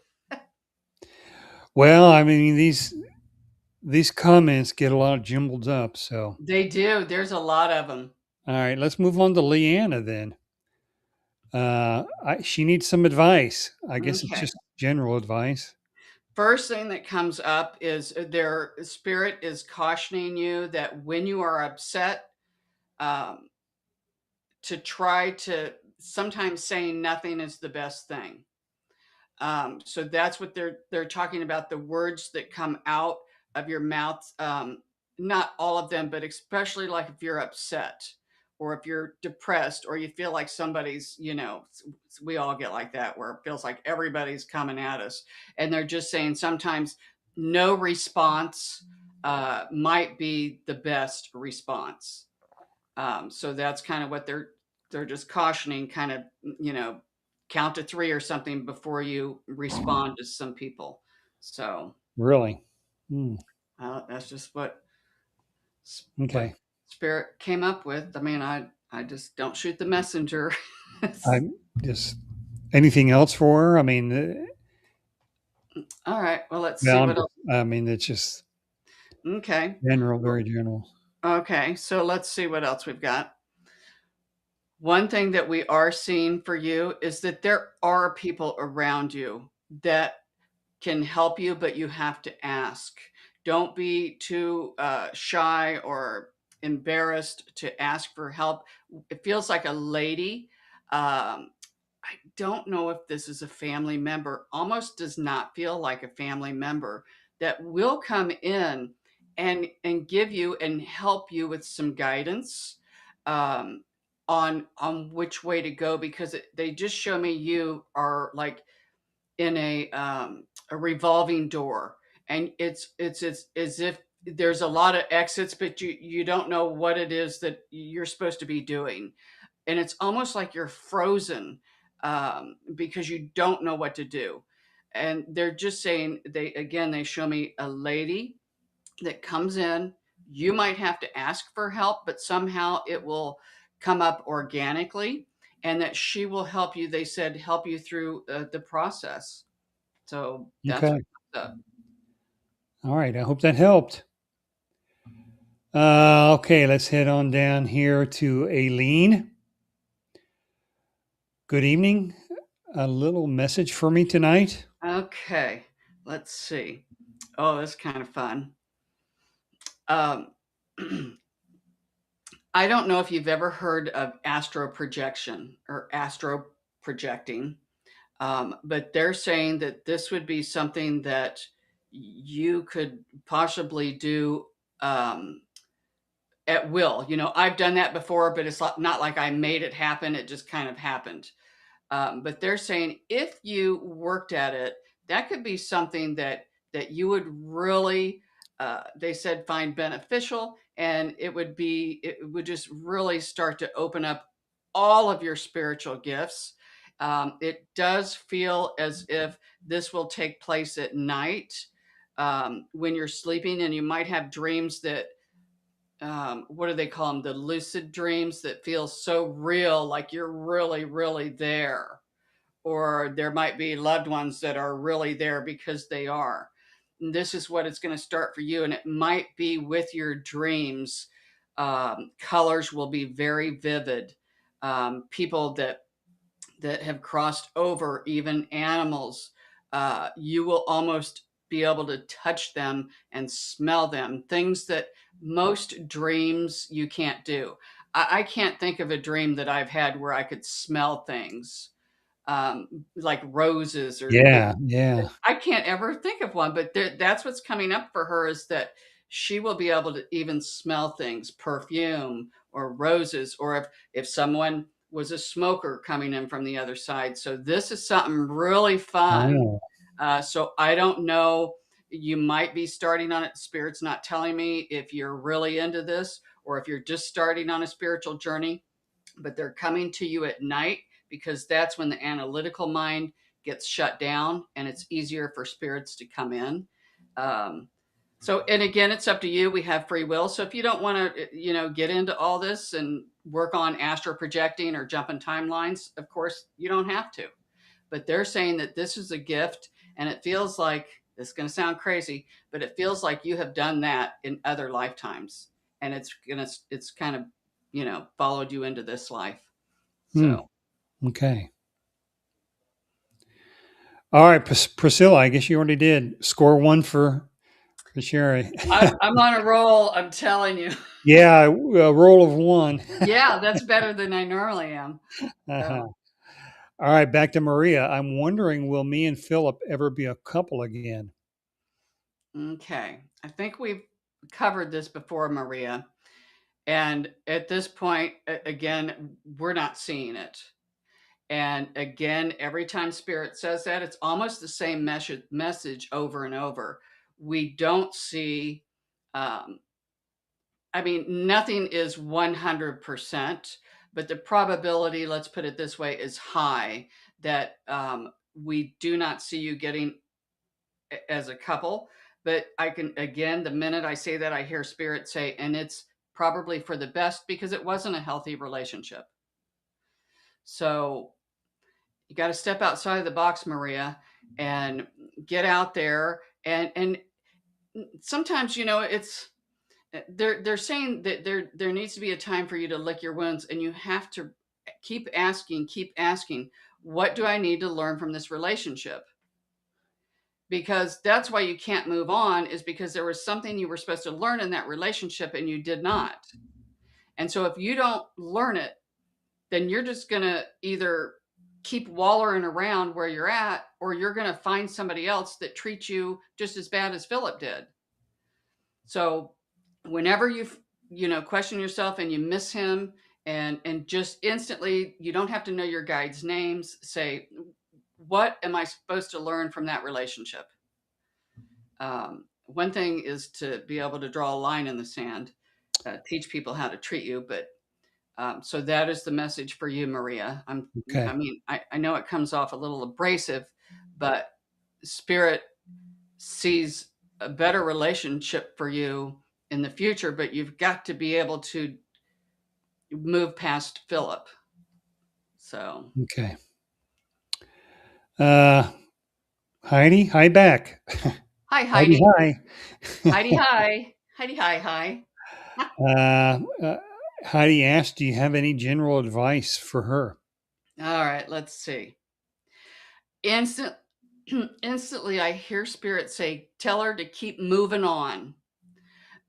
Well, I mean these comments get a lot of jumbled up. So, They do. There's a lot of them. all right, let's move on to Leanna then. She needs some advice. I guess it's Okay. just general advice. First thing that comes up is their spirit is cautioning you that when you are upset, um, to try to sometimes saying nothing is the best thing. So that's what they're talking about, the words that come out of your mouth. Not all of them, but especially like if you're upset or if you're depressed or you feel like somebody's, we all get like that where it feels like everybody's coming at us. And they're just saying sometimes no response might be the best response. So that's kind of what they're just cautioning, kind of, count to three or something before you respond to some people. So Really. Hmm. that's just what Okay. spirit came up with. I mean, I just don't shoot the messenger. I'm just anything else for her? I mean, All right. Well, let's see well, what else. I mean, it's just Okay. general, very general. Okay. So let's see what else we've got. One thing that we are seeing for you is that there are people around you that can help you, but you have to ask. Don't be too shy or embarrassed to ask for help. It feels like a lady. I don't know if this is a family member, almost does not feel like a family member that will come in and give you and help you with some guidance um, on which way to go because they just show me you are like in a revolving door, and it's as if there's a lot of exits, but you don't know what it is that you're supposed to be doing, and it's almost like you're frozen because you don't know what to do. And they're just saying they show me a lady that comes in. You might have to ask for help, but somehow it will come up organically, and that she will help you. They said help you through the process. So that's Okay. what comes up. All right. I hope that helped. Okay. Let's head on down here to Aileen. Good evening. A little message for me tonight. Okay, let's see. Oh, that's kind of fun. Um, I don't know if you've ever heard of astro projection or astro projecting, but they're saying that this would be something that you could possibly do at will. I've done that before, but it's not like I made it happen. It just kind of happened. But they're saying if you worked at it, that could be something that you would really, they said, find beneficial, and it would just really start to open up all of your spiritual gifts. It does feel as if this will take place at night when you're sleeping, and you might have dreams that what do they call them? The lucid dreams that feel so real, like you're really, really there. Or there might be loved ones that are really there because they are. And this is what it's going to start for you. And it might be with your dreams. Colors will be very vivid. People that have crossed over, even animals, you will almost be able to touch them and smell them, things that most dreams you can't do. I can't think of a dream that I've had where I could smell things like roses or Yeah. Yeah. I can't ever think of one, but that's what's coming up for her is that she will be able to even smell things, perfume or roses, or if someone was a smoker coming in from the other side. So this is something really fun. Oh. So I don't know. You might be starting on it. Spirit's not telling me if you're really into this or if you're just starting on a spiritual journey, but they're coming to you at night because that's when the analytical mind gets shut down and it's easier for spirits to come in. Um, so, and again, it's up to you. We have free will. So if you don't want to, get into all this and work on astral projecting or jumping timelines, of course, you don't have to. But they're saying that this is a gift, and it feels like it's going to sound crazy, but it feels like you have done that in other lifetimes, and it's kind of followed you into this life. Hmm. So Okay. All right, Priscilla. I guess you already did. Score one for Shari. I'm on a roll. I'm telling you. Yeah, a roll of one. Yeah, that's better than I normally am. Uh-huh. So All right, back to Maria. I'm wondering, will me and Philip ever be a couple again? okay, I think we've covered this before, Maria. And at this point, again, we're not seeing it. And again, every time Spirit says that, it's almost the same message over and over. We don't see, um, I mean, nothing is 100%, but the probability, let's put it this way, is high that we do not see you getting as a couple. But I can, again, the minute I say that, I hear Spirit say, and it's probably for the best because it wasn't a healthy relationship. So you got to step outside of the box, Maria, and get out there. And sometimes, it's they're saying that there needs to be a time for you to lick your wounds, and you have to keep asking, what do I need to learn from this relationship? Because that's why you can't move on, is because there was something you were supposed to learn in that relationship and you did not. And so if you don't learn it, then you're just going to either keep wallowing around where you're at, or you're going to find somebody else that treats you just as bad as Philip did. So whenever you question yourself and you miss him, and just instantly, you don't have to know your guides' names, say, what am I supposed to learn from that relationship? One thing is to be able to draw a line in the sand, teach people how to treat you, but so that is the message for you, Maria. Okay. I mean, I know it comes off a little abrasive, but Spirit sees a better relationship for you in the future, but you've got to be able to move past Philip. So, Okay. Uh, Heidi, hi back. hi, Heidi, Heidi. hi. Heidi, hi. Heidi, hi, hi. uh, uh, Heidi asked, do you have any general advice for her? All right, let's see. Instant, instantly, I hear Spirit say, tell her to keep moving on.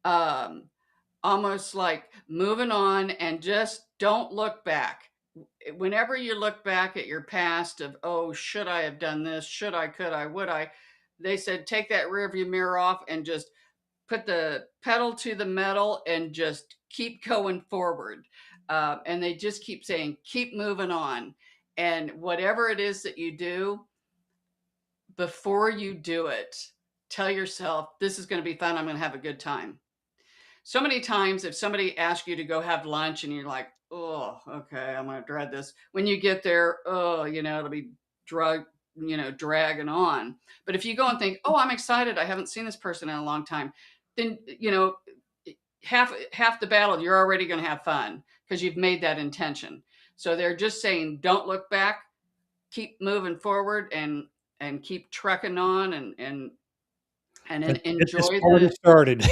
Um, Almost like moving on and just don't look back. Whenever you look back at your past of, oh, should I have done this? Should I, could I, would I? They said, take that rearview mirror off and just put the pedal to the metal and just keep going forward. And they just keep saying, keep moving on. And whatever it is that you do, before you do it, tell yourself, this is going to be fun. I'm going to have a good time. So many times, if somebody asks you to go have lunch and you're like, oh, okay, I'm going to dread this. When you get there, oh, it'll be dragging on. But if you go and think, oh, I'm excited, I haven't seen this person in a long time, then, half the battle, you're already going to have fun because you've made that intention. So they're just saying, don't look back, keep moving forward, and keep trucking on, and Let's get this enjoy party the started.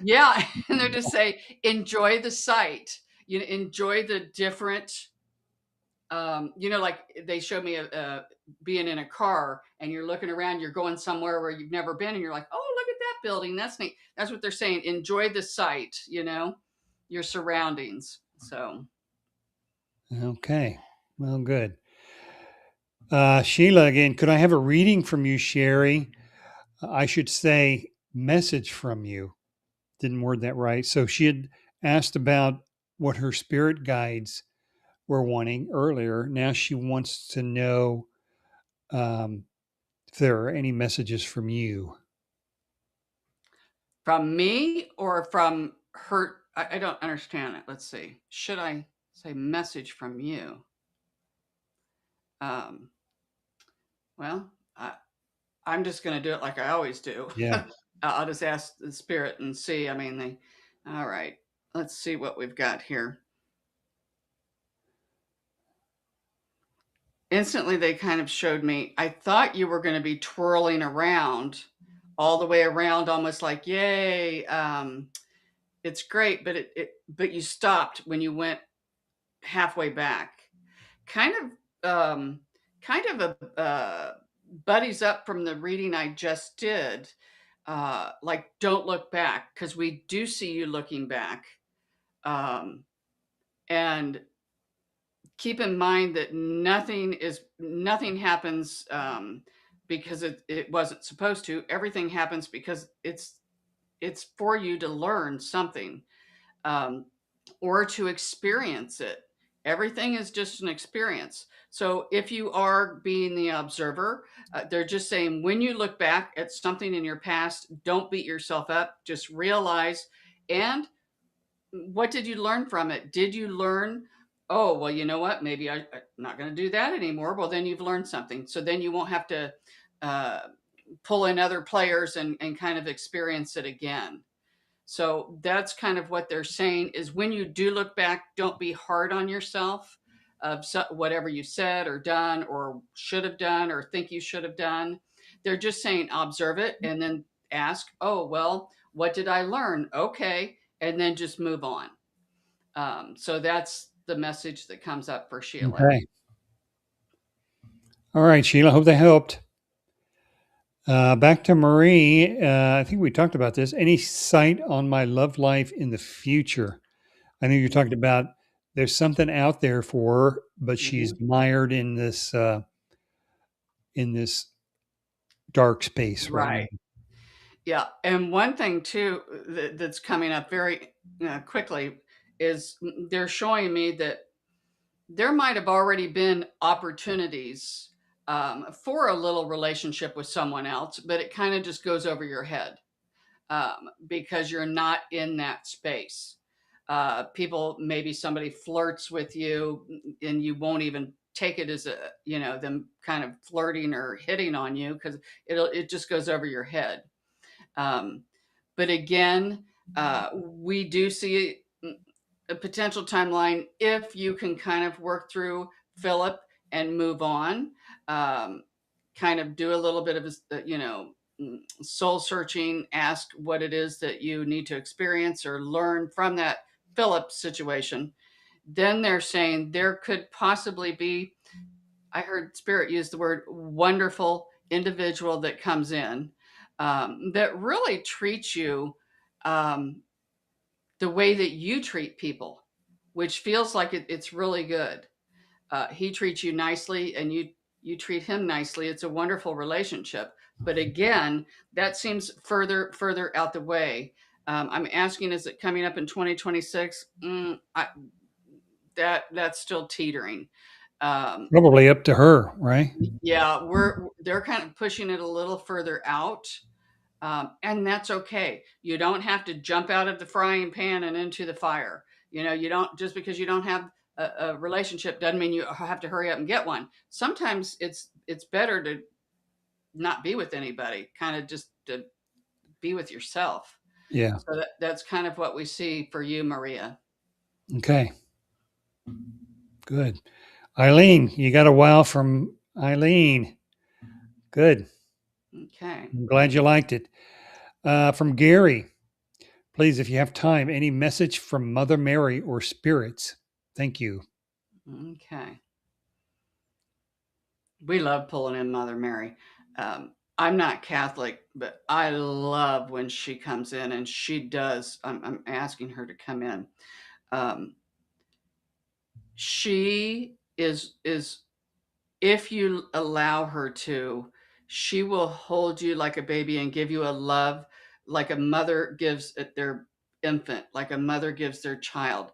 yeah. And they're just say, enjoy the sight, enjoy the different, like they showed me being in a car and you're looking around, you're going somewhere where you've never been, and you're like, oh, look at that building, that's neat. That's what they're saying, enjoy the sight, your surroundings. So Okay. Well, good. Sheila again, could I have a reading from you, Shari? I should say message from you. Didn't word that right. So she had asked about what her spirit guides were wanting earlier. Now she wants to know, there are any messages from you. From me or from her? I don't understand it. Let's see. Should I say message from you? Um, well, I'm just going to do it like I always do. Yeah. I'll just ask the spirit and see. I mean, all right, let's see what we've got here. Instantly, they kind of showed me, I thought you were going to be twirling around all the way around, almost like, yay, it's great, but but you stopped when you went halfway back. Kind of, kind of a buddies up from the reading I just did. Like, don't look back, because we do see you looking back. Um, and keep in mind that nothing happens because it wasn't supposed to. Everything happens because it's for you to learn something, um, or to experience it. Everything is just an experience. So if you are being the observer, they're just saying, when you look back at something in your past, don't beat yourself up. Just realize, and what did you learn from it? Did you learn, oh, well, you know what? Maybe I'm not going to do that anymore. Well, then you've learned something. So then you won't have to uh, pull in other players and kind of experience it again. So that's kind of what they're saying, is when you do look back, don't be hard on yourself of whatever you said or done or should have done or think you should have done. They're just saying observe it and then ask, oh, well, what did I learn? Okay. And then just move on. So that's the message that comes up for Sheila. Okay. All right, Sheila. Hope they helped. Back to Marie. I think we talked about this. Any sight on my love life in the future? I know you talked about there's something out there for her, but she's Mhm. mired in this dark space right now. Right. Yeah. And one thing, too, that's coming up very quickly is they're showing me that there might have already been opportunities for a little relationship with someone else, but it kind of just goes over your head because you're not in that space. People, maybe somebody flirts with you and you won't even take it as them kind of flirting or hitting on you, because it just goes over your head. Um, but again, we do see a potential timeline if you can kind of work through Philip and move on. Kind of do a little bit of soul searching, ask what it is that you need to experience or learn from that Philip situation. Then they're saying there could possibly be, I heard Spirit use the word wonderful individual that comes in, that really treats you um, the way that you treat people, which feels like it's really good. He treats you nicely, and you treat him nicely. It's a wonderful relationship. But again, that seems further out the way. I'm asking, is it coming up in 2026? That's still teetering. Um, Probably up to her, right? yeah, they're kind of pushing it a little further out. And that's okay. You don't have to jump out of the frying pan and into the fire. You don't, just because you don't have a relationship doesn't mean you have to hurry up and get one. Sometimes it's better to not be with anybody, kind of just to be with yourself. Yeah. So that's kind of what we see for you, Maria. Okay. Good. Eileen, you got a wow from Eileen. Good. Okay. I'm glad you liked it. From Gary, please, if you have time, any message from Mother Mary or spirits? Thank you. Okay. We love pulling in Mother Mary. I'm not Catholic, but I love when she comes in, and she does. I'm asking her to come in. Um, she is if you allow her to, she will hold you like a baby and give you a love like a mother gives their infant, like a mother gives their child.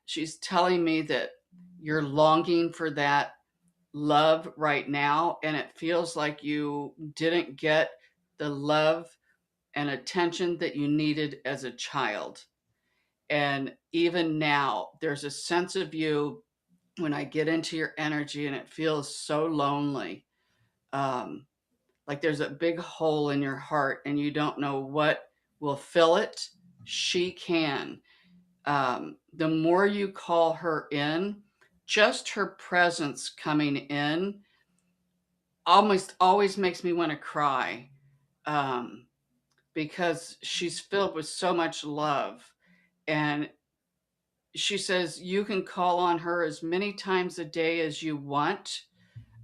She's telling me that you're longing for that love right now, and it feels like you didn't get the love and attention that you needed as a child. And even now, there's a sense of you when I get into your energy, and it feels so lonely. Um, like there's a big hole in your heart, and you don't know what will fill it. She can. The more you call her in, just her presence coming in almost always makes me want to cry, um, because she's filled with so much love. And she says you can call on her as many times a day as you want.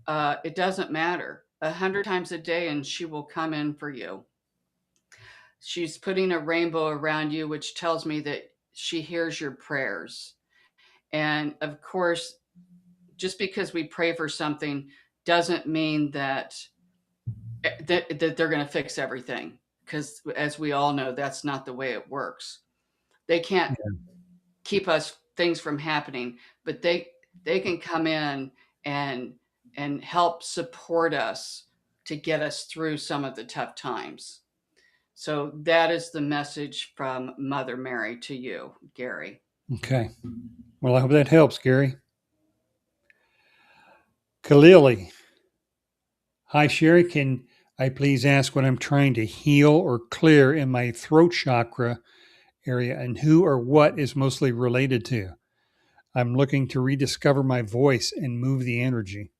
It doesn't matter. 100 times a day, and she will come in for you. She's putting a rainbow around you, which tells me that she hears your prayers. And of course, just because we pray for something doesn't mean that they're going to fix everything, because as we all know, that's not the way it works. They can't keep us things from happening, but they can come in and help support us to get us through some of the tough times. So that is the message from Mother Mary to you, Gary. Okay. Well, I hope that helps, Gary. Kalili. Hi, Sherry. Can I please ask what I'm trying to heal or clear in my throat chakra area and who or what is mostly related to? I'm looking to rediscover my voice and move the energy.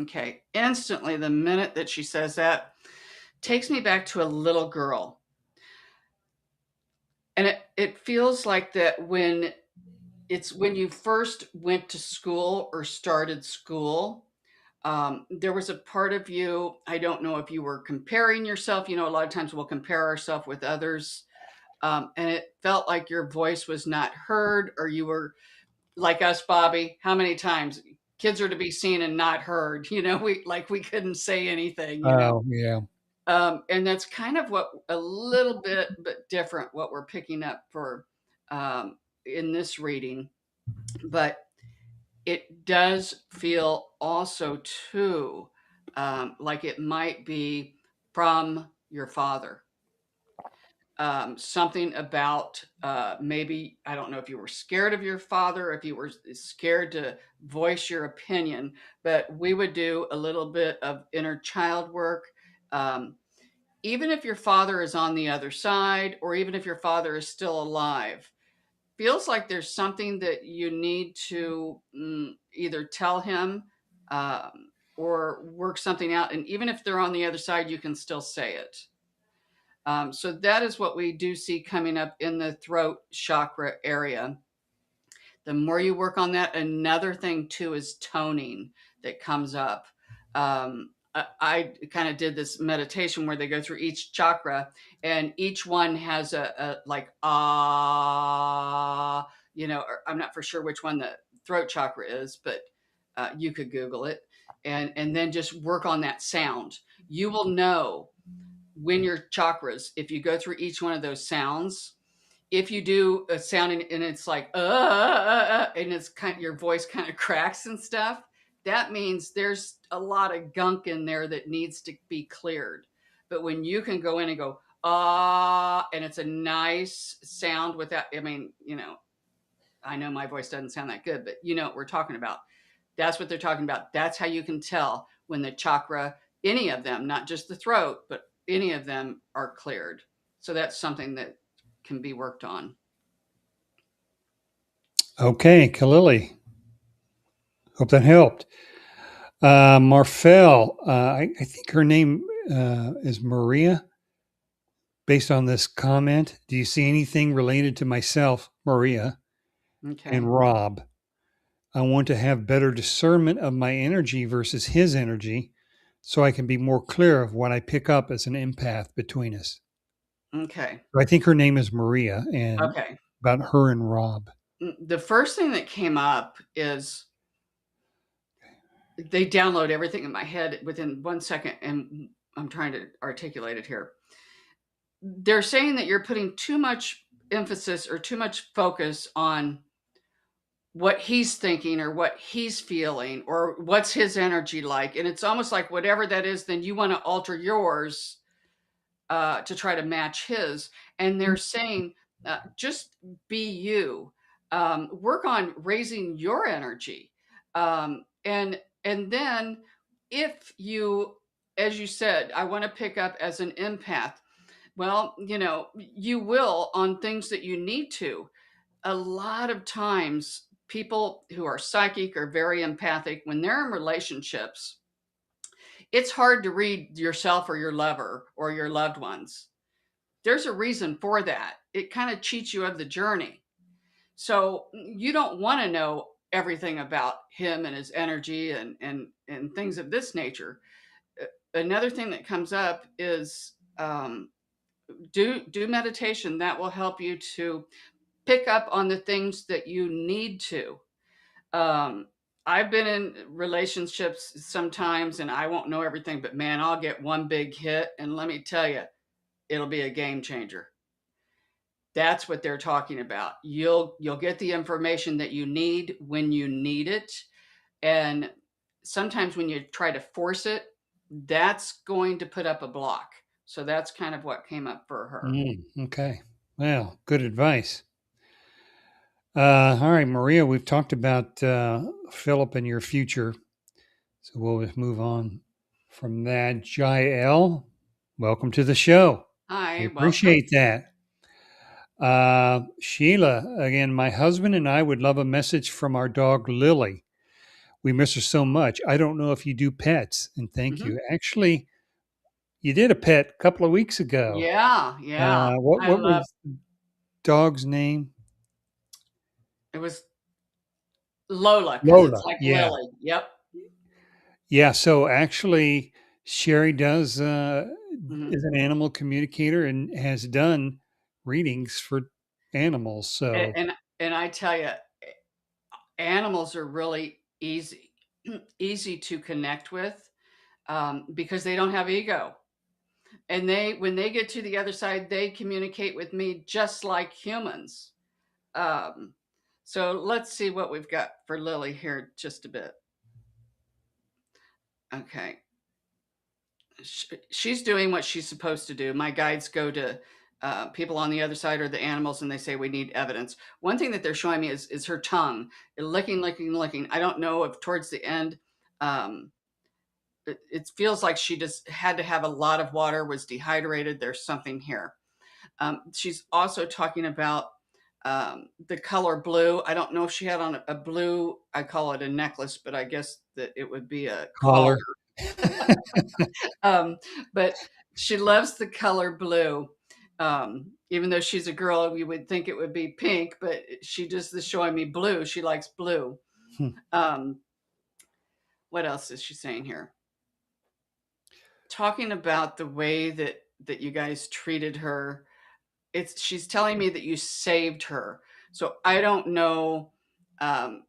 Okay. Instantly, the minute that she says that, takes me back to a little girl. And it feels like that when it's when you first went to school or started school, there was a part of you, I don't know if you were comparing yourself. A lot of times we'll compare ourselves with others. And it felt like your voice was not heard, or you were like us, Bobby. How many times kids are to be seen and not heard? We couldn't say anything. Oh, yeah. And that's kind of what a little bit, but different, what we're picking up for in this reading. But it does feel also too like it might be from your father. Something about maybe, I don't know if you were scared of your father, if you were scared to voice your opinion, but we would do a little bit of inner child work. Um, Even if your father is on the other side, or even if your father is still alive, feels like there's something that you need to either tell him or work something out. And even if they're on the other side, you can still say it. So that is what we do see coming up in the throat chakra area. The more you work on that, another thing too is toning that comes up. I kind of did this meditation where they go through each chakra, and each one has a like ah, or I'm not for sure which one the throat chakra is, but you could Google it, and then just work on that sound. You will know when your chakras, if you go through each one of those sounds, if you do a sound and it's like and it's kind of, your voice kind of cracks and stuff, that means there's a lot of gunk in there that needs to be cleared. But when you can go in and go and it's a nice sound without, I know my voice doesn't sound that good, but you know what we're talking about. That's what they're talking about. That's how you can tell when the chakra, any of them, not just the throat, but any of them are cleared. So that's something that can be worked on. Okay, Kalili. Hope that helped. Marfel, I think her name is Maria, based on this comment. Do you see anything related to myself, Maria, Okay. and Rob? I want to have better discernment of my energy versus his energy so I can be more clear of what I pick up as an empath between us. Okay. So I think her name is Maria, and Okay. about her and Rob. The first thing that came up is they download everything in my head within 1 second, and I'm trying to articulate it here. They're saying that you're putting too much emphasis or too much focus on what he's thinking or what he's feeling or what's his energy like. And it's almost like whatever that is, then you want to alter yours to try to match his. And they're saying, just be you. Work on raising your energy. And then if you, as you said, I want to pick up as an empath. Well, you will on things that you need to. A lot of times, people who are psychic or very empathic, when they're in relationships, it's hard to read yourself or your lover or your loved ones. There's a reason for that. It kind of cheats you of the journey. So you don't want to know everything about him and his energy and things of this nature. Another thing that comes up is do meditation. That will help you to pick up on the things that you need to. Um, I've been in relationships sometimes and I won't know everything, but man, I'll get one big hit. And let me tell you, it'll be a game changer. That's what they're talking about. You'll get the information that you need when you need it. And sometimes when you try to force it, that's going to put up a block. So that's kind of what came up for her. Okay. Well, good advice. All right, Maria, we've talked about Philip and your future. So we'll just move on from that. Jael, welcome to the show. We Hi, welcome. appreciate that. Sheila, again, my husband and I would love a message from our dog Lily. We miss her so much. I don't know if you do pets, and thank Hmm. you. Actually, you did a pet a couple of weeks ago. Yeah, yeah. What I what love was the dog's name? it was Lola because it's Lola. like Yeah, Lily. Yep. yeah. So actually, Sherry does Hmm. is an animal communicator and has done readings for animals. And, So, and and I tell you, animals are really easy easy to connect with because they don't have ego. And they when they get to the other side, they communicate with me just like humans. Um, so let's see what we've got for Lily here just a bit. Okay. She's doing what she's supposed to do. My guides go to people on the other side or the animals and they say we need evidence. One thing that they're showing me is her tongue licking, licking, licking. I don't know if towards the end um, it feels like she just had to have a lot of water, was dehydrated. There's something here. She's also talking about the color blue. I don't know if she had on a blue, I call it a necklace, but I guess that it would be a collar. collar. Um, but she loves the color blue. Even though she's a girl, we would think it would be pink, but she just is showing me blue. She likes blue. Um, what else is she saying here? Talking about the way that you guys treated her. She's telling me that you saved her. So I don't know um,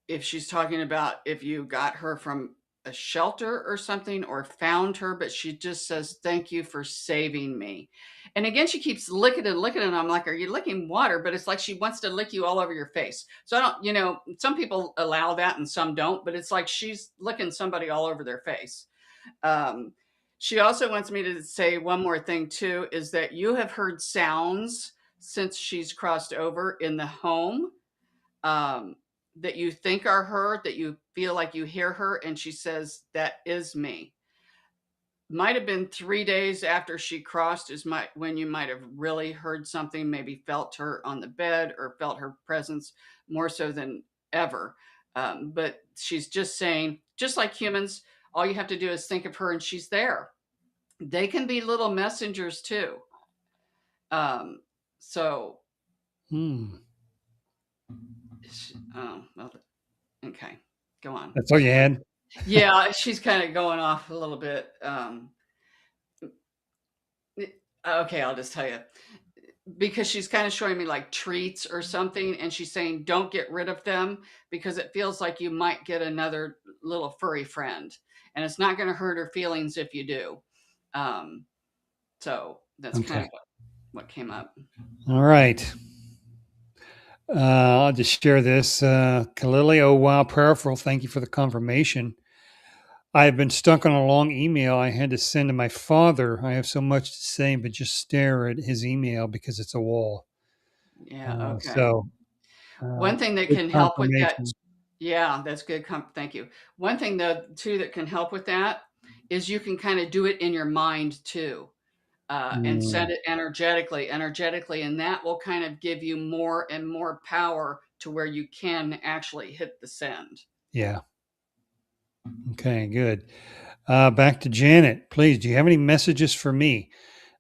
if she's talking about if you got her from a shelter or something or found her, but she just says, thank you for saving me. And again, she keeps licking and licking, and I'm like, are you licking water? But it's like she wants to lick you all over your face. So I don't, some people allow that and some don't, but it's like she's licking somebody all over their face. Um, she also wants me to say one more thing too is that you have heard sounds since she's crossed over in the home um, that you think are her, that you feel like you hear her, and she says, that is me. Might have been 3 days after she crossed when you might have really heard something, maybe felt her on the bed or felt her presence more so than ever. But she's just saying, just like humans, all you have to do is think of her and she's there. They can be little messengers too. Um, so, Hmm. well, okay, go on. That's all you had? Yeah, she's kind of going off a little bit. Okay, I'll just tell you because she's kind of showing me like treats or something, and she's saying don't get rid of them because it feels like you might get another little furry friend, and it's not going to hurt her feelings if you do. Um, so that's kind Okay. of what came up. All right. I'll just share this. Kalili, oh wow, powerful. Thank you for the confirmation. I've been stuck on a long email I had to send to my father. I have so much to say, but just stare at his email because it's a wall. Yeah, okay. So One thing that good can help with that, confirmation. yeah, that's good. Thank you. One thing though, too, that can help with that is you can kind of do it in your mind too, and Mm, send it energetically, and that will kind of give you more and more power to where you can actually hit the send. yeah. Okay, good. Back to Janet. Please, do you have any messages for me?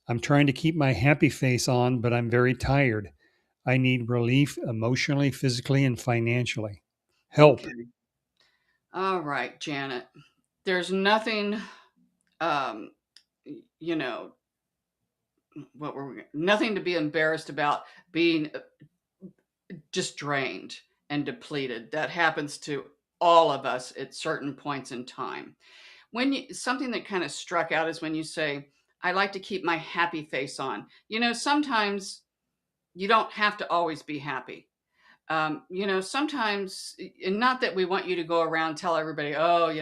I'm trying to keep my happy face on, but I'm very tired. I need relief emotionally, physically, and financially. Help. Okay. All right, Janet. There's nothing, um, you know, what were we? Nothing to be embarrassed about being just drained and depleted. That happens to all of us at certain points in time. When you, something that kind of struck out is when you say, I like to keep my happy face on. Sometimes you don't have to always be happy. Sometimes, and not that we want you to go around and tell everybody, oh,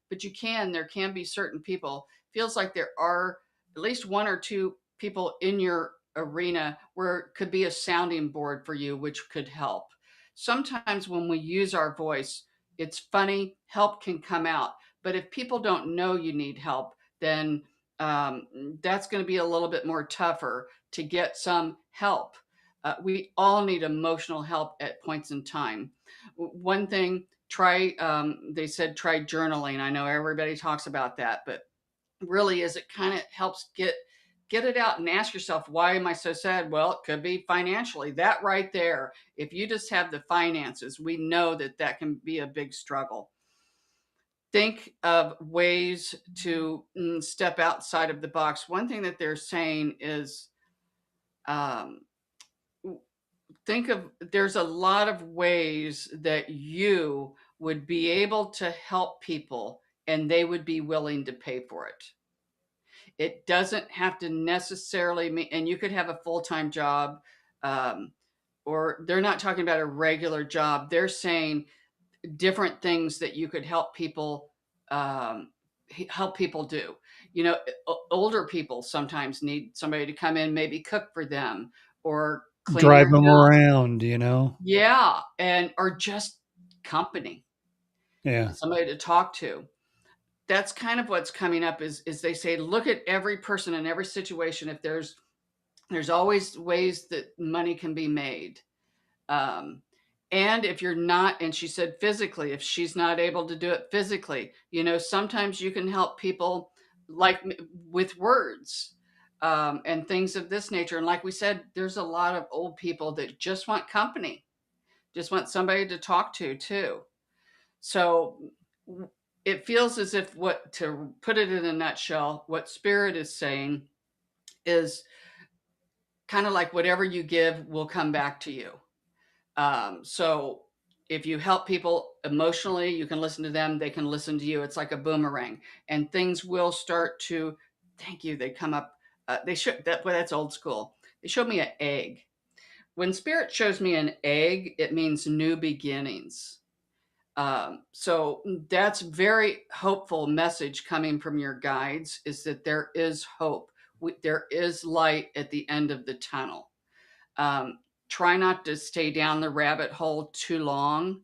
but there can be certain people. Feels like there are at least one or two people in your arena where it could be a sounding board for you, which could help. Sometimes when we use our voice, it's funny, help can come out. But if people don't know you need help, then that's going to be a little bit more tougher to get some help. We all need emotional help at points in time. One thing, they said try journaling. I know everybody talks about that, but really is it kind of helps get it out and ask yourself, why am I so sad? Well, it could be financially. That right there, if you just have the finances, we know that that can be a big struggle. Think of ways to step outside of the box. One thing that they're saying is, um, think of there's a lot of ways that you would be able to help people and they would be willing to pay for it. It doesn't have to necessarily mean, and you could have a full-time job, um, or they're not talking about a regular job. They're saying different things that you could um, help people do. Older people sometimes need somebody to come in, maybe cook for them or clean Drive their them house. around. Yeah, and or just company, Yeah. somebody to talk to. That's kind of what's coming up is they say look at every person in every situation. If there's always ways that money can be made. Um, and if you're not, and she said physically, if she's not able to do it physically, sometimes you can help people like with words, and things of this nature. And like we said, there's a lot of old people that just want company, just want somebody to talk to too. So it feels as if, what to put it in a nutshell, what spirit is saying is kind of like whatever you give will come back to you. So if you help people emotionally, you can listen to them, they can listen to you. It's like a boomerang, and things will start to, thank you, they come up. They should that well, that's old school. They showed me an egg. When spirit shows me an egg, it means new beginnings. So that's very hopeful message coming from your guides, is that there is hope. There is light at the end of the tunnel. Um, Try not to stay down the rabbit hole too long,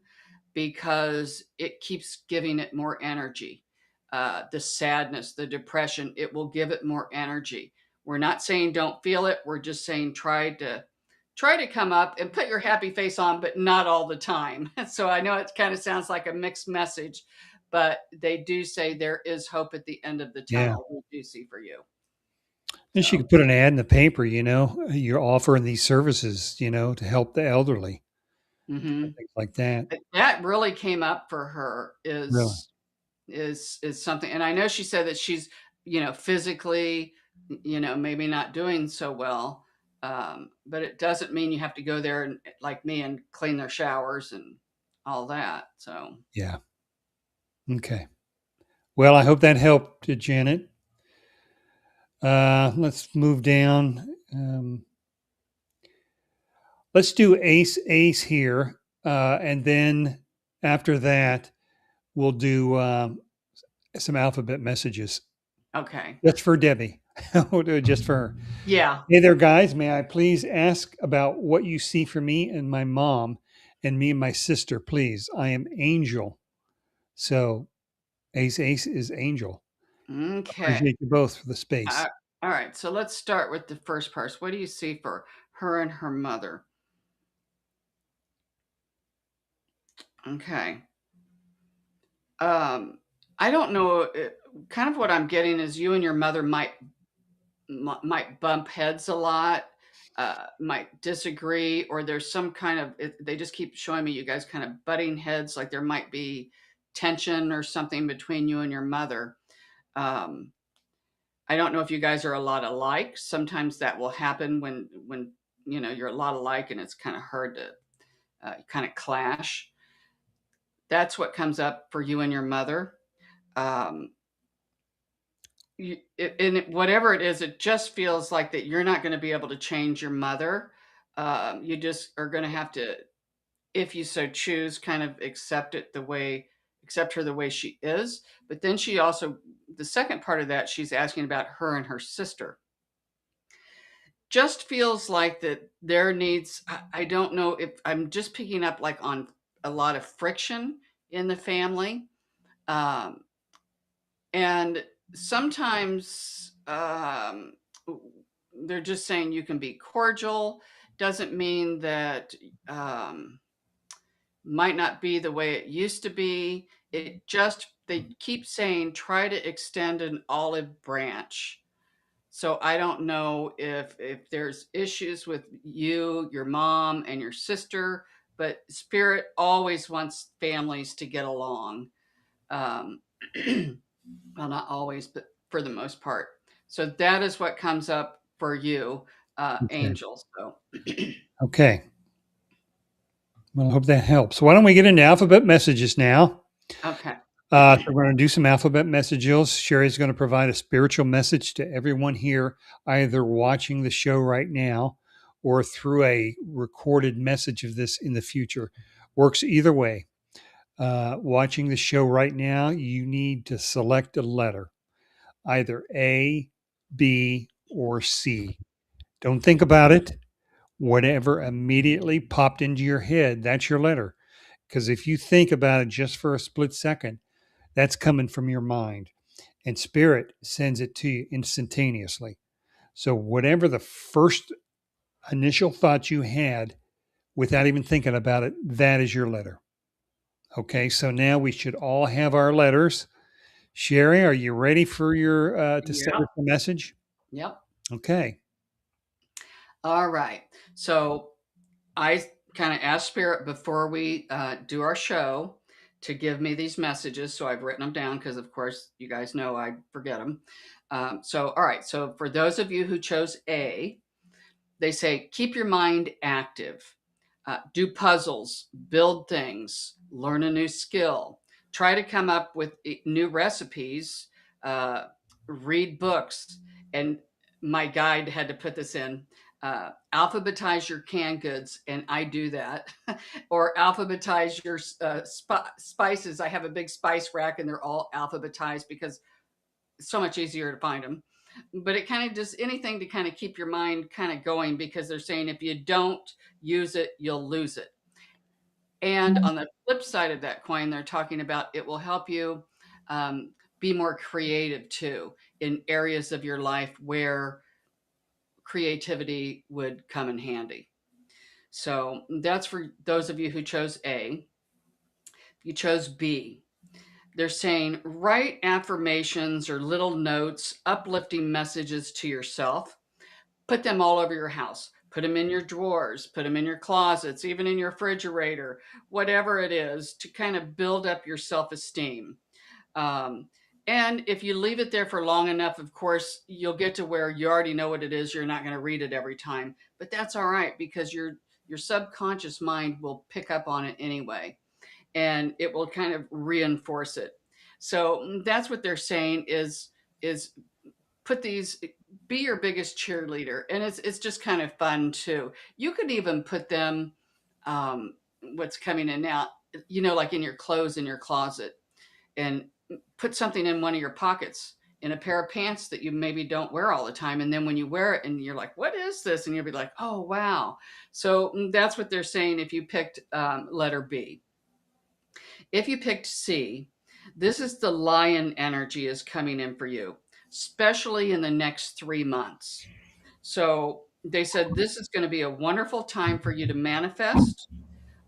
because it keeps giving it more energy. The sadness, the depression, it will give it more energy. We're not saying don't feel it. We're just saying try to come up and put your happy face on, but not all the time. So I know it kind of sounds like a mixed message, but they do say there is hope at the end of the Yeah. tunnel. We do see for you. And she So, could put an ad in the paper, you're offering these services, to help the elderly, mhm. things like that. That really came up for her, Really. is something. And I know she said that she's, physically, maybe not doing so well, but it doesn't mean you have to go there and, like me, and clean their showers and all that. So, Yeah. Okay. Well, I hope that helped, Janet. Let's move down. let's do ace here, and then after that, we'll do some alphabet messages. Okay. Just for Debbie. We'll do it just for her. Yeah. Hey there, guys. May I please ask about what you see for me and my mom and me and my sister, please? I am Angel. So Ace is Angel. Okay. Appreciate you both for the Uh, space. all right. So let's start with the first part. What do you see for her and her mother? Okay. Um, I don't know. Kind of what I'm getting is you and your mother might bump heads a lot, might disagree, or there's some kind of. They just keep showing me you guys kind of butting heads, like there might be tension or something between you and your mother. Um, I don't know if you guys are a lot alike. Sometimes that will happen when you're a lot alike, and it's kind of hard to kind of clash. That's what comes up for you and your mother. Um, whatever it is, it just feels like that you're not going to be able to change your mother. You just are going to have to, if you so choose, kind of accept her the way she is. But then she also, the second part of that, she's asking about her and her sister. Just feels like that there needs, I don't know if I'm just picking up like on a lot of friction in the family. Um, and sometimes they're just saying you can be cordial, doesn't mean that um, might not be the way it used to be. It just, they keep saying try to extend an olive branch. So I don't know if there's issues with you, your mom, and your sister, but spirit always wants families to get along. Um, well, not always, but for the most part. So that is what comes up for you, Okay. angels. So Okay. Well, I hope that helps. Why don't we get into alphabet messages now? okay, So we're going to do some alphabet messages. Sherry's going to provide a spiritual message to everyone here, either watching the show right now or through a recorded message of this in the future. Works either way. Watching the show right now, you need to select a letter, either A, B, or C. Don't think about it. Whatever immediately popped into your head, that's your letter. Because if you think about it just for a split second, that's coming from your mind, and spirit sends it to you instantaneously. So, whatever the first initial thought you had without even thinking about it, that is your letter. Okay, so now we should all have our letters. Sherry, are you ready for your to send yep, us a message? yep. Okay. All right. So I kind of asked Spirit before we do our show to give me these messages. So I've written them down because, of course, you guys know I forget them. All right. So for those of you who chose A, they say keep your mind active, do puzzles, build things, learn a new skill, try to come up with new recipes, uh, read books. And my guide had to put this in, alphabetize your canned goods, and I do that. Or alphabetize your spices. I have a big spice rack and they're all alphabetized because it's so much easier to find them. But it kind of just anything to kind of keep your mind kind of going, because they're saying if you don't use it, you'll lose it. And on the flip side of that coin, they're talking about it will help you um, be more creative too in areas of your life where creativity would come in handy. So that's for those of you who chose A. You chose B. They're saying write affirmations or little notes, uplifting messages to yourself. Put them all over your house. Put them in your drawers, put them in your closets, even in your refrigerator, whatever it is, to kind of build up your self esteem. Um, and if you leave it there for long enough, of course, you'll get to where you already know what it is. You're not going to read it every time, but that's all right because your subconscious mind will pick up on it anyway, and it will kind of reinforce it. So that's what they're saying is put these be your biggest cheerleader, and it's just kind of fun too. You could even put them, um, what's coming in now, like in your clothes in your closet, and put something in one of your pockets, in a pair of pants that you maybe don't wear all the time, and then when you wear it and you're like, what is this, and you'll be like, oh wow. So that's what they're saying if you picked letter B. If you picked C, this is the lion energy is coming in for you, especially in the next 3 months. So they said this is going to be a wonderful time for you to manifest.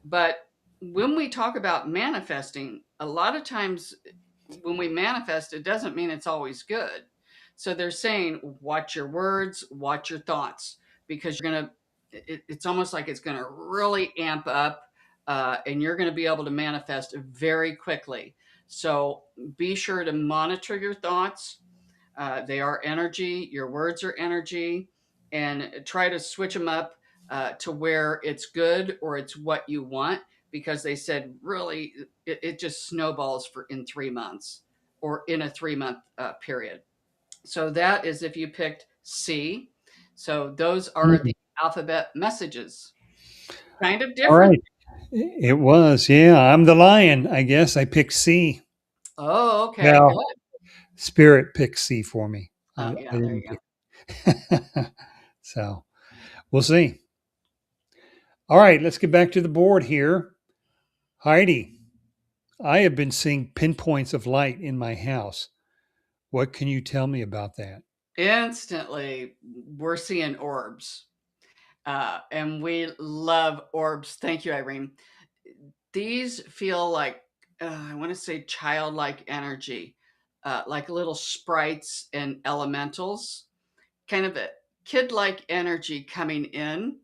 But when we talk about manifesting, a lot of times when we manifest, it doesn't mean it's always good. So they're saying, watch your words, watch your thoughts, because it's almost like it's going to really amp up, and you're going to be able to manifest very quickly. So be sure to monitor your thoughts. They are energy, your words are energy, and try to switch them up to where it's good or it's what you want, because they said really it just snowballs for in 3 months or in a 3 month period. So that is if you picked C. So those are Mm. the alphabet messages. Kind of All different. right. It was, yeah. I'm the lion. I guess I picked C. Oh, okay, good. Well, Spirit picked C for me. Oh, I yeah, there didn't you go. pick. So we'll see. All right, let's get back to the board here. Heidi, I have been seeing pinpoints of light in my house. What can you tell me about that? Instantly, we're seeing orbs. And we love orbs. Thank you, Irene. These feel like, I want to say childlike energy, like little sprites and elementals, kind of a kid like energy coming in.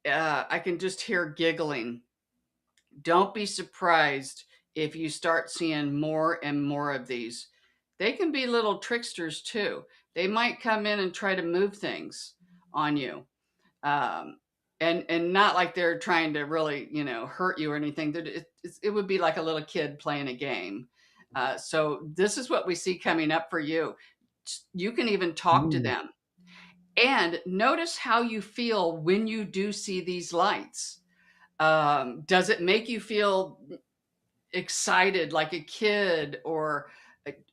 I can just hear giggling. Don't be surprised if you start seeing more and more of these. They can be little tricksters too. They might come in and try to move things on you, um, and not like they're trying to really hurt you or anything. It would be like a little kid playing a game. So this is what we see coming up for you. You can even talk to Mm. them, and notice how you feel when you do see these lights. Does it make you feel excited like a kid, or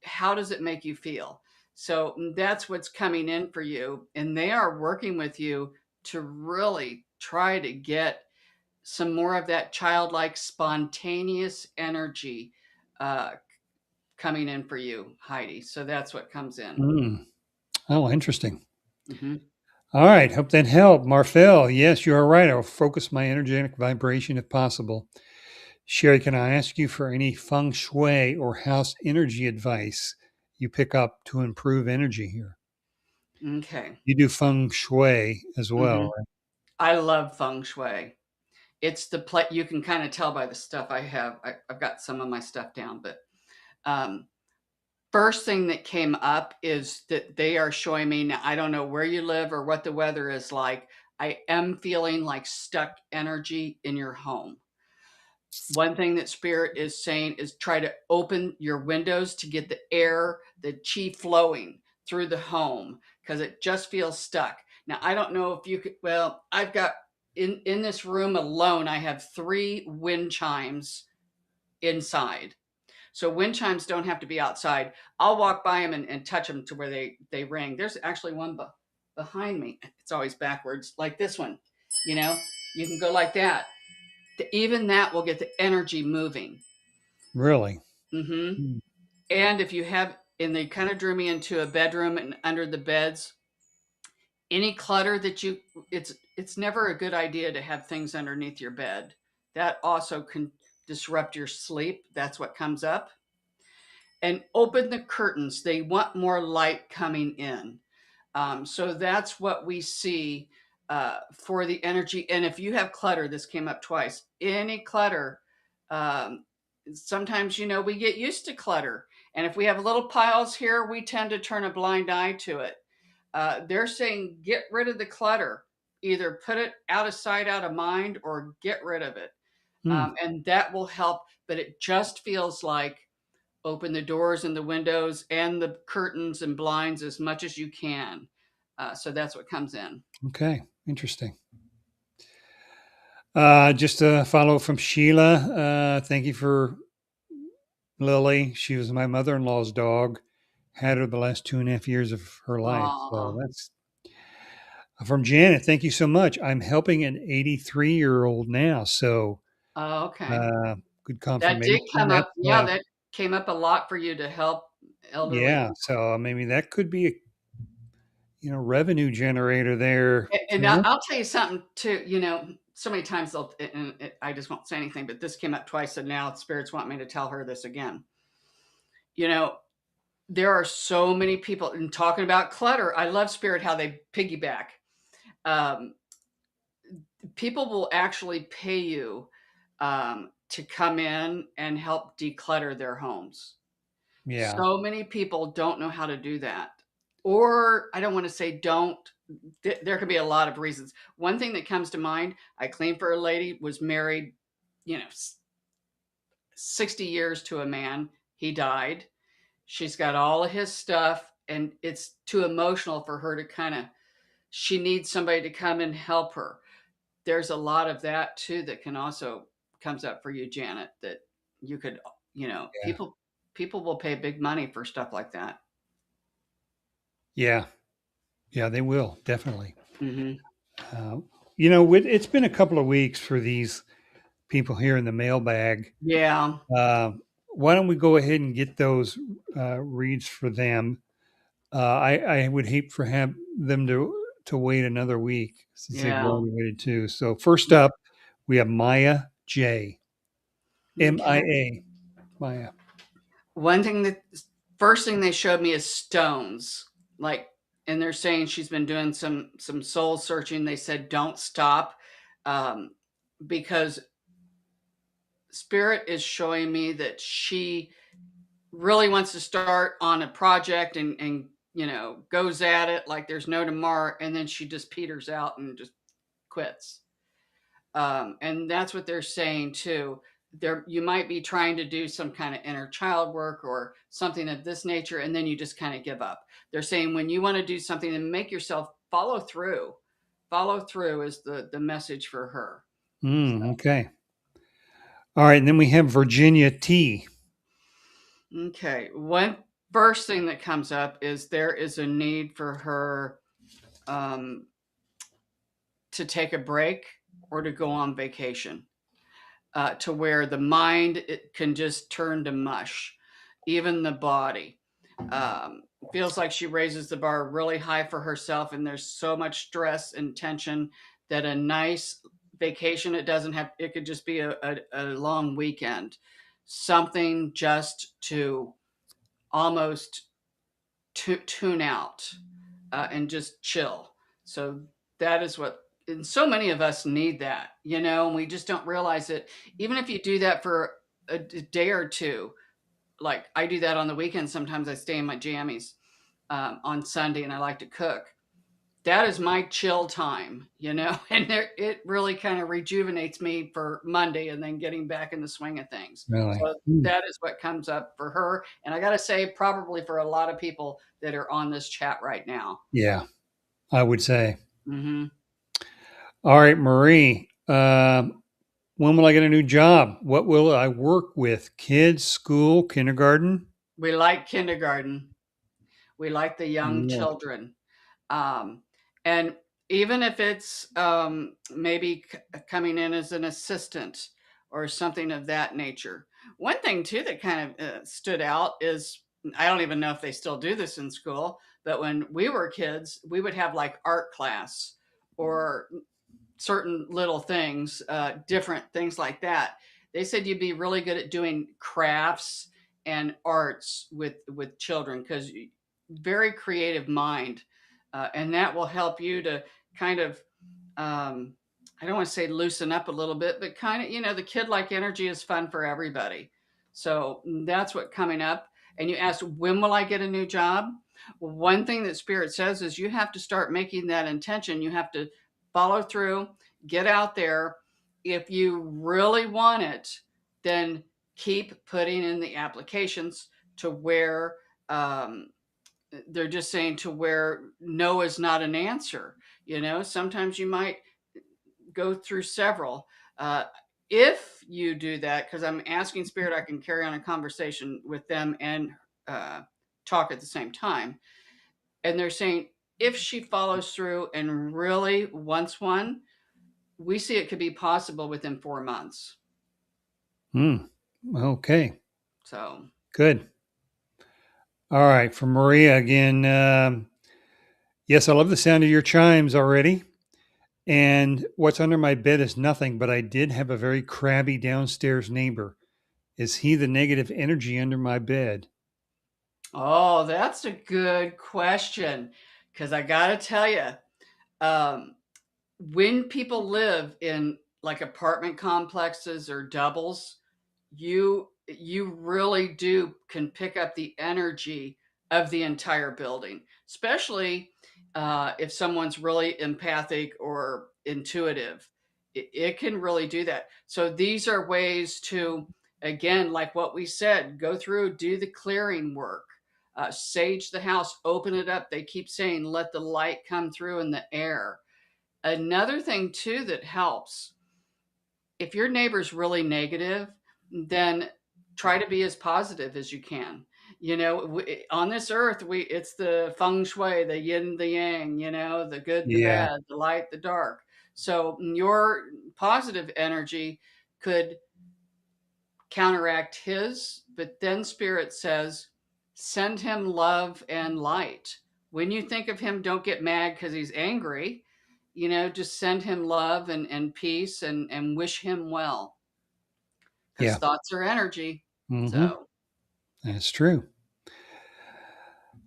how does it make you feel? So that's what's coming in for you, and they are working with you to really try to get some more of that childlike spontaneous energy uh, coming in for you, Heidi. So that's what comes in. Mm. Oh, interesting. Hmm. All right, hope that helped. Marfel, yes, you are right. I'll focus my energetic vibration if possible. Sherry, can I ask you for any feng shui or house energy advice you pick up to improve energy here? Okay. You do feng shui as Hmm. well, right? I love feng shui. It's the play. You can kind of tell by the stuff I have. I've got some of my stuff down, but um, first thing that came up is that they are showing me now. I don't know where you live or what the weather is like. I am feeling like stuck energy in your home. One thing that Spirit is saying is try to open your windows to get the air, the chi flowing through the home, because it just feels stuck. Now, I don't know if you could, well, I've got in this room alone, I have 3 wind chimes inside. So wind chimes don't have to be outside. I'll walk by them and touch them to where they ring. There's actually one behind me. It's always backwards, like this one. You know, you can go like that. Even that will get the energy moving. Really? Hmm. Mm. And if you have, and they kind of drew me into a bedroom and under the beds, any clutter that it's never a good idea to have things underneath your bed. That also can disrupt your sleep. That's what comes up. And open the curtains. They want more light coming in. So that's what we see for the energy. And if you have clutter, this came up twice. Any clutter, um, sometimes we get used to clutter, and if we have little piles here, we tend to turn a blind eye to it. They're saying get rid of the clutter, either put it out of sight, out of mind, or get rid of it, Mm. and that will help. But it just feels like open the doors and the windows and the curtains and blinds as much as you can. So that's what comes in. Okay, interesting. Just a follow from Sheila. Thank you for Lily. She was my mother-in-law's dog. Had her the last 2.5 years of her life. So Oh, that's from Janet. Thank you so much. I'm helping an 83-year-old now. So okay. uh, good That did confirmation. come That's up. Yeah, that came up a lot for you to help elderly yeah. people. So maybe that could be a revenue generator there And too. I'll tell you something too. So many times I just won't say anything, but this came up twice, and now spirits want me to tell her this again. You know, there are so many people, and talking about clutter. I love spirit how they piggyback. Um, People will actually pay you to come in and help declutter their homes. Yeah. So many people don't know how to do that. Or I don't want to say don't. There could be a lot of reasons. One thing that comes to mind, I cleaned for a lady, was married, 60 years to a man. He died. She's got all of his stuff, and it's too emotional for her to she needs somebody to come and help her. There's a lot of that too that can also comes up for you, Janet, that you could, Yeah. people will pay big money for stuff like that. Yeah. Yeah. They will definitely. Hmm. Uh, it's been a couple of weeks for these people here in the mailbag. Yeah. Uh, why don't we go ahead and get those reads for them? I would hate for them to wait another week since they've Yeah. already waited too. So first up, we have Maya J. Okay. MIA. Maya. One thing that first thing they showed me is stones. Like, and they're saying she's been doing some soul searching. They said don't stop, um, because spirit is showing me that she really wants to start on a project and goes at it like there's no tomorrow, and then she just peters out and just quits. And that's what they're saying too. There, you might be trying to do some kind of inner child work or something of this nature, and then you just kind of give up. They're saying when you want to do something and make yourself follow through. Follow through is the message for her. Okay. All right. And then we have Virginia T. Okay. One first thing that comes up is there is a need for her um, to take a break or to go on vacation, to where the mind it can just turn to mush, even the body. Um, Feels like she raises the bar really high for herself, and there's so much stress and tension that a nice vacation, it doesn't have, it could just be a long weekend, something just to almost tune out, and just chill. So that is what, and so many of us need that, and we just don't realize it. Even if you do that for a day or two, like I do that on the weekend. Sometimes I stay in my jammies on Sunday, and I like to cook. That is my chill time, and it really kind of rejuvenates me for Monday and then getting back in the swing of things. Really? So that is what comes up for her. And I got to say, probably for a lot of people that are on this chat right now. Yeah, I would say. Hmm. All right, Marie. When will I get a new job? What will I work with? Kids, school, kindergarten? We like kindergarten. We like the young Yeah. children. Um, and even if it's maybe coming in as an assistant or something of that nature. One thing, too, that kind of stood out is I don't even know if they still do this in school, but when we were kids, we would have like art class or certain little things, different things like that. They said you'd be really good at doing crafts and arts with children because very creative mind, and that will help you to kind of um, I don't want to say loosen up a little bit, but kind of, the kid like energy is fun for everybody. So that's what coming up. And you asked, when will I get a new job? Well, one thing that Spirit says is you have to start making that intention. You have to follow through, get out there. If you really want it, then keep putting in the applications to where um, they're just saying to where no is not an answer. Sometimes you might go through several. If you do that, because I'm asking spirit, I can carry on a conversation with them and uh, talk at the same time. And they're saying if she follows through and really wants one, we see it could be possible within 4 months. Okay. So, Good. All right. For Maria again. Yes, I love the sound of your chimes already. And what's under my bed is nothing, but I did have a very crabby downstairs neighbor. Is he the negative energy under my bed? oh, that's a good question. Because I got to tell you, um, when people live in like apartment complexes or doubles, you really do can pick up the energy of the entire building, especially if someone's really empathic or intuitive. It can really do that. So these are ways to, again, like what we said, go through, do the clearing work, sage the house, open it up. They keep saying let the light come through in the air. Another thing too that helps, if your neighbor's really negative, then try to be as positive as you can. On this earth, we it's the feng shui, the yin, the yang. The good, the Yeah. bad, the light, the dark. So your positive energy could counteract his, but then spirit says, send him love and light. When you think of him, don't get mad because he's angry. Just send him love and peace and wish him well, because Yeah. thoughts are energy. Mm-hmm. So, That's true.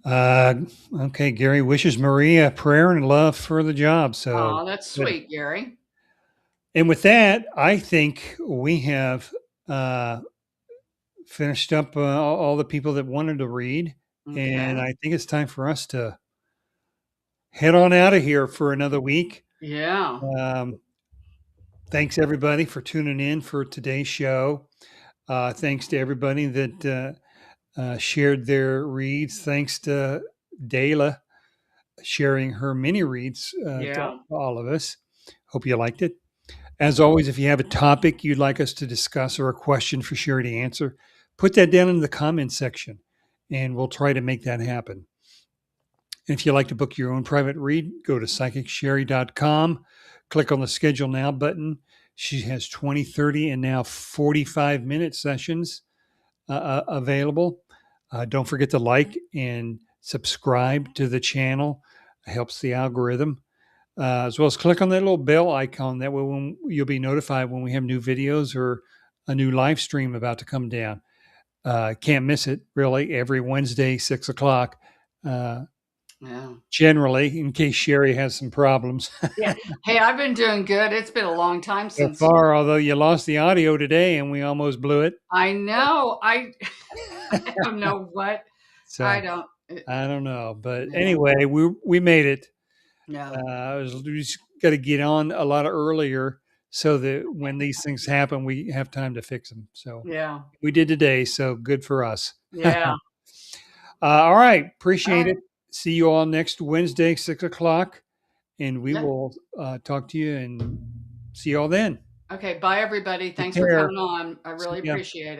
Uh, okay. Gary wishes Maria prayer and love for the job. So oh, that's good. sweet, Gary. And with that, I think we have uh, finished up all the people that wanted to read. Okay. And I think it's time for us to head on out of here for another week. Yeah. Um, thanks, everybody, for tuning in for today's show. Thanks to everybody that shared their reads. Thanks to Dayla sharing her mini reads to Yeah. all of us. Hope you liked it. As always, if you have a topic you'd like us to discuss or a question for Sherry to answer, put that down in the comments section and we'll try to make that happen. And if you'd like to book your own private read, go to psychicshari.com, click on the schedule now button. She has 20, 30, and now 45-minute sessions available. Don't forget to like and subscribe to the channel. It helps the algorithm. As well as click on that little bell icon. That way when you'll be notified when we have new videos or a new live stream about to come down. Can't miss it, really, every Wednesday, 6 o'clock. Yeah. Generally, in case Sherry has some problems. Yeah. Hey, I've been doing good. It's been a long time So since far, although you lost the audio today and we almost blew it. I know. I don't know what. I So don't. I don't know. But Yeah. anyway, we made it. Yeah. We just got to get on a lot earlier so that when these things happen, we have time to fix them. So Yeah. we did today. So good for us. Yeah. All right. All Appreciate right. it. See you all next Wednesday, 6 o'clock. And we Yeah. will talk to you and see you all then. Okay. Bye, everybody. Take Thanks for care. coming on. I See really ya. appreciate it.